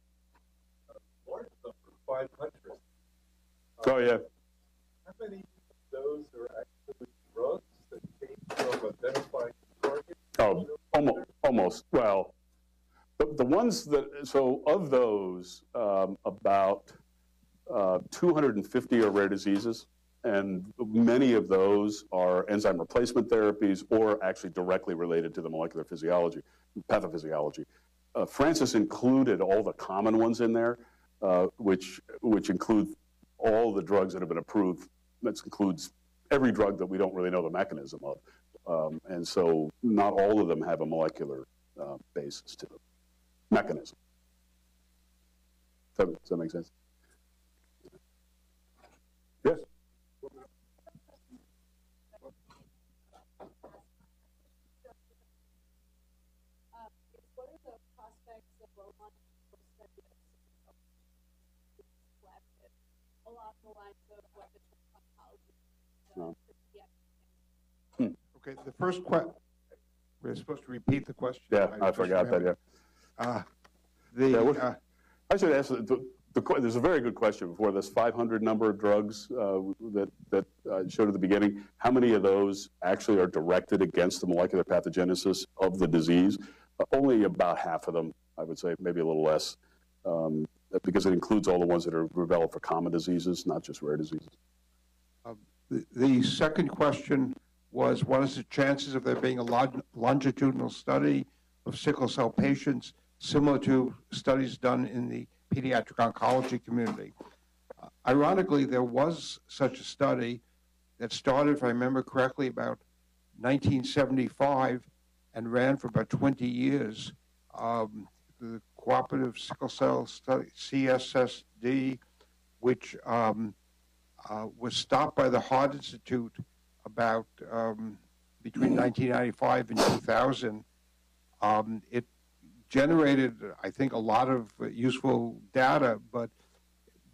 large number, 500. Oh, yeah. How many of those are actually drugs that came from identifying targets? Oh, almost. Well, the ones that, so of those, about 250 are rare diseases. And many of those are enzyme replacement therapies or actually directly related to the molecular physiology, pathophysiology. Francis included all the common ones in there, which include all the drugs that have been approved. That includes every drug that we don't really know the mechanism of. And so not all of them have a molecular basis to the mechanism. Does that make sense? Yes? Along the lines of what the No. okay. The first question, we're supposed to repeat the question. Yeah, I forgot that. Yeah. I should ask. There's a very good question before this 500 number of drugs that I showed at the beginning. How many of those actually are directed against the molecular pathogenesis of the disease? Only about half of them, I would say, maybe a little less, because it includes all the ones that are developed for common diseases, not just rare diseases. The second question was, what is the chances of there being a longitudinal study of sickle cell patients similar to studies done in the pediatric oncology community? Ironically, there was such a study that started, if I remember correctly, about 1975 and ran for about 20 years. The Cooperative Sickle Cell Study, CSSD, which was stopped by the Heart Institute about between 1995 and 2000. It generated, I think, a lot of useful data, but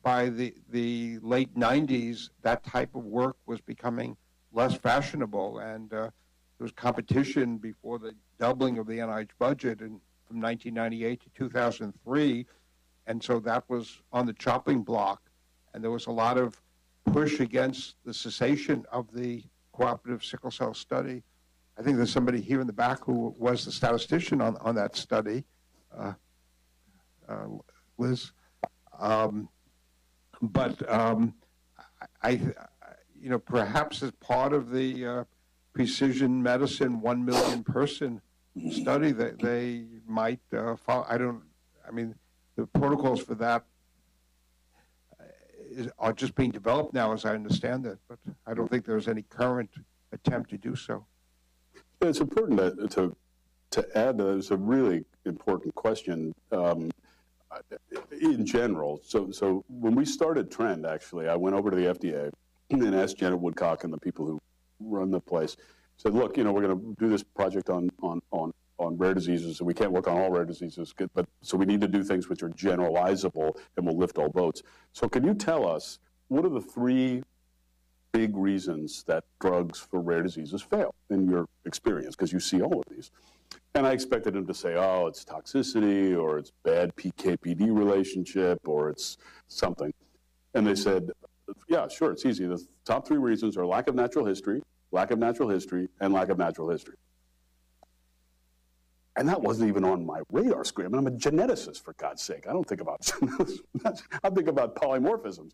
by the late 90s, that type of work was becoming less fashionable, and there was competition before the doubling of the NIH budget from 1998 to 2003, and so that was on the chopping block, and there was a lot of push against the cessation of the cooperative sickle cell study. I think there's somebody here in the back who was the statistician on that study, Liz. Perhaps as part of the precision medicine 1 million person study that they might follow. The protocols for that are just being developed now, as I understand it, but I don't think there's any current attempt to do so. Yeah, it's important to add that it's a really important question in general. So when we started Trend, actually, I went over to the FDA and asked Janet Woodcock and the people who run the place, said, look, we're going to do this project on rare diseases, and we can't work on all rare diseases, but so we need to do things which are generalizable and will lift all boats. So can you tell us, what are the 3 big reasons that drugs for rare diseases fail in your experience? Because you see all of these. And I expected him to say, oh, it's toxicity, or it's bad PK-PD relationship, or it's something. And they said, yeah, sure, it's easy. The top 3 reasons are lack of natural history, and lack of natural history. And that wasn't even on my radar screen. I mean, I'm a geneticist, for God's sake. I don't think about genetics. I think about polymorphisms.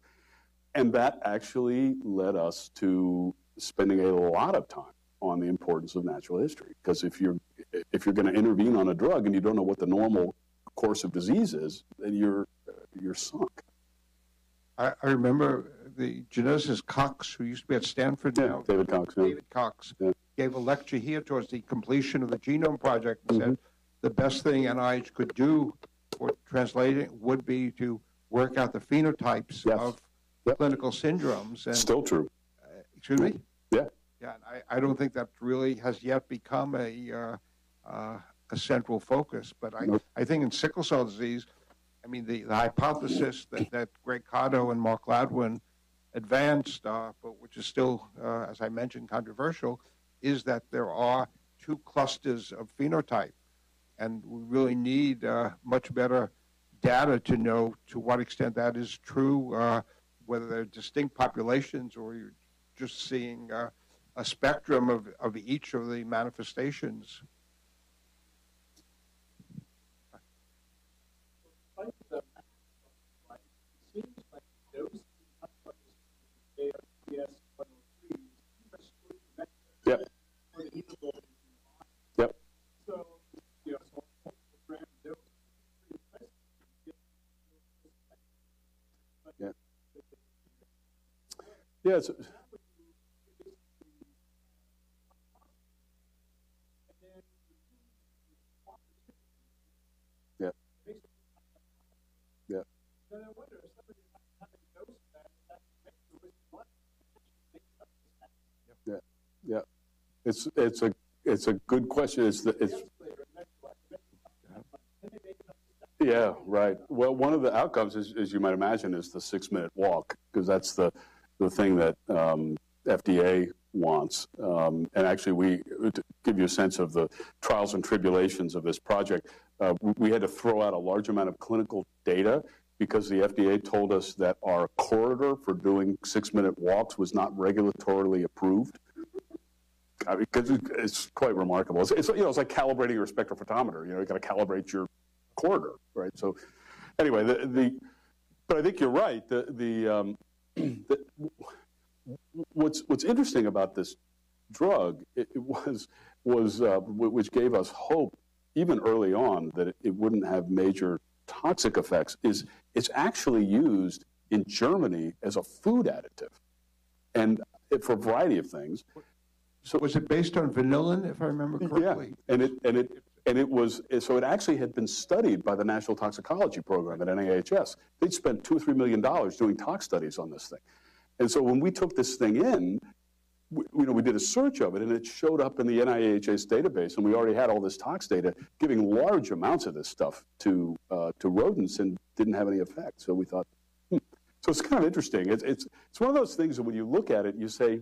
And that actually led us to spending a lot of time on the importance of natural history. Because if you're going to intervene on a drug and you don't know what the normal course of disease is, then you're sunk. I remember the geneticist Cox, who used to be at Stanford now. David Cox. David Cox gave a lecture here towards the completion of the Genome Project and said the best thing NIH could do for translating would be to work out the phenotypes of clinical syndromes. And, still true. Excuse me? Yeah. Yeah, and I don't think that really has yet become a central focus. But I think in sickle cell disease, I mean, the hypothesis that Greg Cotto and Mark Gladwin advanced, but which is still, as I mentioned, controversial, is that there are 2 clusters of phenotype. And we really need much better data to know to what extent that is true, whether they're distinct populations or you're just seeing a spectrum of each of the manifestations. Yep. Yep. Yeah. It's It's a good question. Yeah, right. Well, one of the outcomes, as you might imagine, is the 6-minute walk, because that's the thing that FDA wants. And actually, to give you a sense of the trials and tribulations of this project, we had to throw out a large amount of clinical data because the FDA told us that our corridor for doing 6-minute walks was not regulatorily approved. Because it's quite remarkable. It's like calibrating your spectrophotometer. You got to calibrate your corridor, right? So, anyway, but I think you're right. What's interesting about this drug, which gave us hope even early on that it wouldn't have major toxic effects, is it's actually used in Germany as a food additive, and for a variety of things. So was it based on vanillin, if I remember correctly? Yeah, so it actually had been studied by the National Toxicology Program at NIHS. They'd spent $2 or $3 million doing tox studies on this thing. And so when we took this thing in, we did a search of it, and it showed up in the NIHS database, and we already had all this tox data giving large amounts of this stuff to rodents and didn't have any effect. So we thought, So it's kind of interesting. It's one of those things that when you look at it, you say,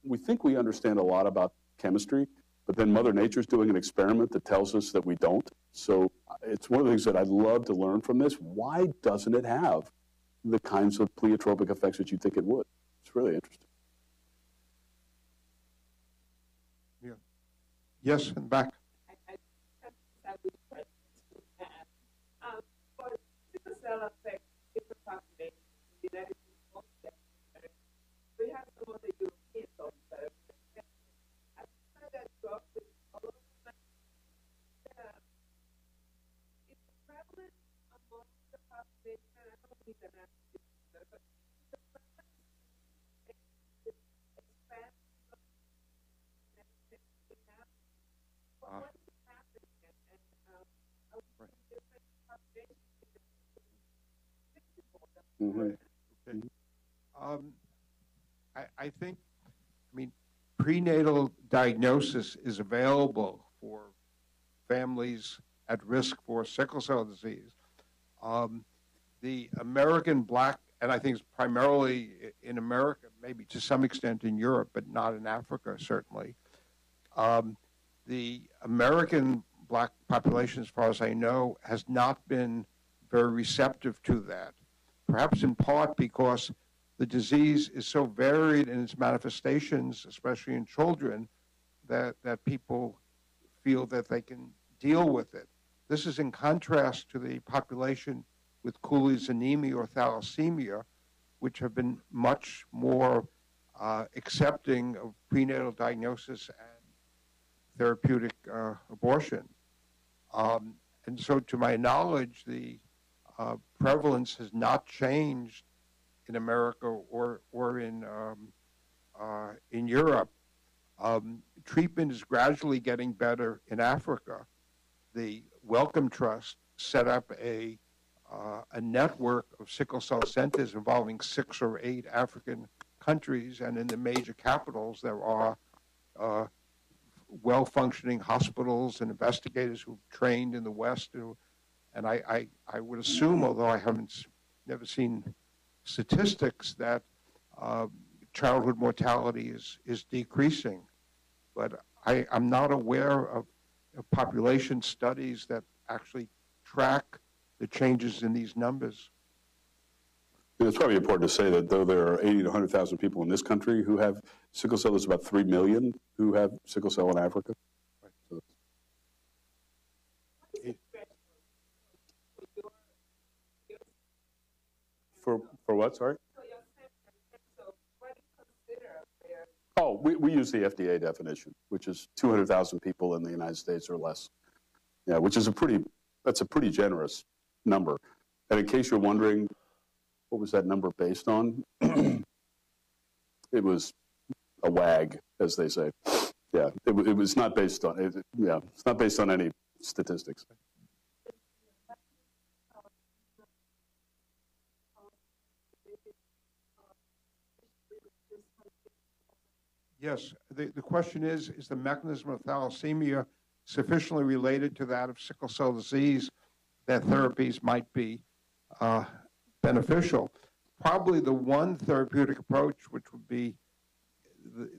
we think we understand a lot about chemistry, but then Mother Nature's doing an experiment that tells us that we don't. So it's one of the things that I'd love to learn from this. Why doesn't it have the kinds of pleiotropic effects that you think it would? It's really interesting. Yeah. Yes, in the back. For sickle cell affect different populations, the United States most definitely. We have some of the European folks that are affected. I find that drug with a lot of it's prevalent among the population. I don't need an answer, but the prevalence expands we have. But what is happening? And different populations. I think, prenatal diagnosis is available for families at risk for sickle cell disease. The American black, and I think it's primarily in America, maybe to some extent in Europe, but not in Africa, certainly. The American black population, as far as I know, has not been very receptive to that. Perhaps in part because the disease is so varied in its manifestations, especially in children, that people feel that they can deal with it. This is in contrast to the population with Cooley's anemia or thalassemia, which have been much more accepting of prenatal diagnosis and therapeutic abortion. And so to my knowledge, the prevalence has not changed in America or in Europe. Treatment is gradually getting better in Africa. The Wellcome Trust set up a network of sickle cell centers involving 6 or 8 African countries, and in the major capitals there are well-functioning hospitals and investigators who've trained in the West. And I would assume, although I haven't never seen statistics, that childhood mortality is decreasing. But I'm not aware of population studies that actually track the changes in these numbers. And it's probably important to say that though there are 80 to 100,000 people in this country who have sickle cell, there's about 3 million who have sickle cell in Africa. Right. So for what, sorry? Oh, we use the FDA definition, which is 200,000 people in the United States or less. Yeah, which is that's a pretty generous number. And in case you're wondering, what was that number based on? It was a wag, as they say. Yeah, it was not based on, it's not based on any statistics. Yes, the question is the mechanism of thalassemia sufficiently related to that of sickle cell disease that therapies might be beneficial? Probably the one therapeutic approach which would be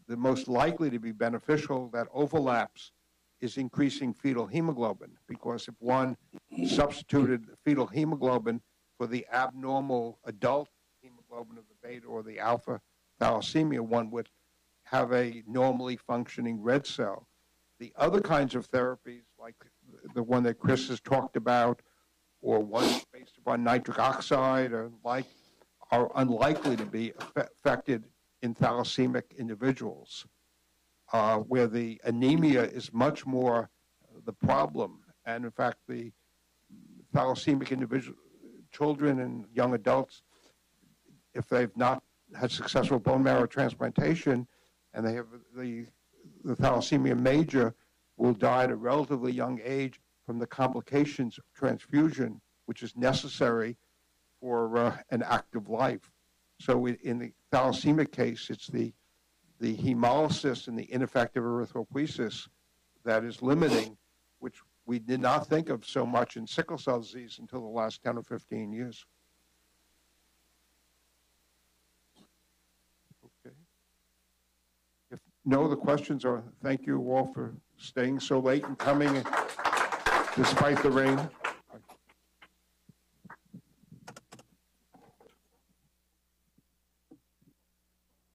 the most likely to be beneficial that overlaps is increasing fetal hemoglobin, because if one substituted fetal hemoglobin for the abnormal adult hemoglobin of the beta or the alpha thalassemia, one would have a normally functioning red cell. The other kinds of therapies, like the one that Chris has talked about, or ones based upon nitric oxide or like, are unlikely to be affected in thalassemic individuals. where the anemia is much more the problem. And in fact, the thalassemicchildren and young adults, if they've not had successful bone marrow transplantation and they have the thalassemia major, will die at a relatively young age from the complications of transfusion, which is necessary for an active life. So in the thalassemia case, it's the hemolysis and the ineffective erythropoiesis that is limiting, which we did not think of so much in sickle cell disease until the last 10 or 15 years. Okay. If no other questions, thank you all for staying so late and coming despite the rain.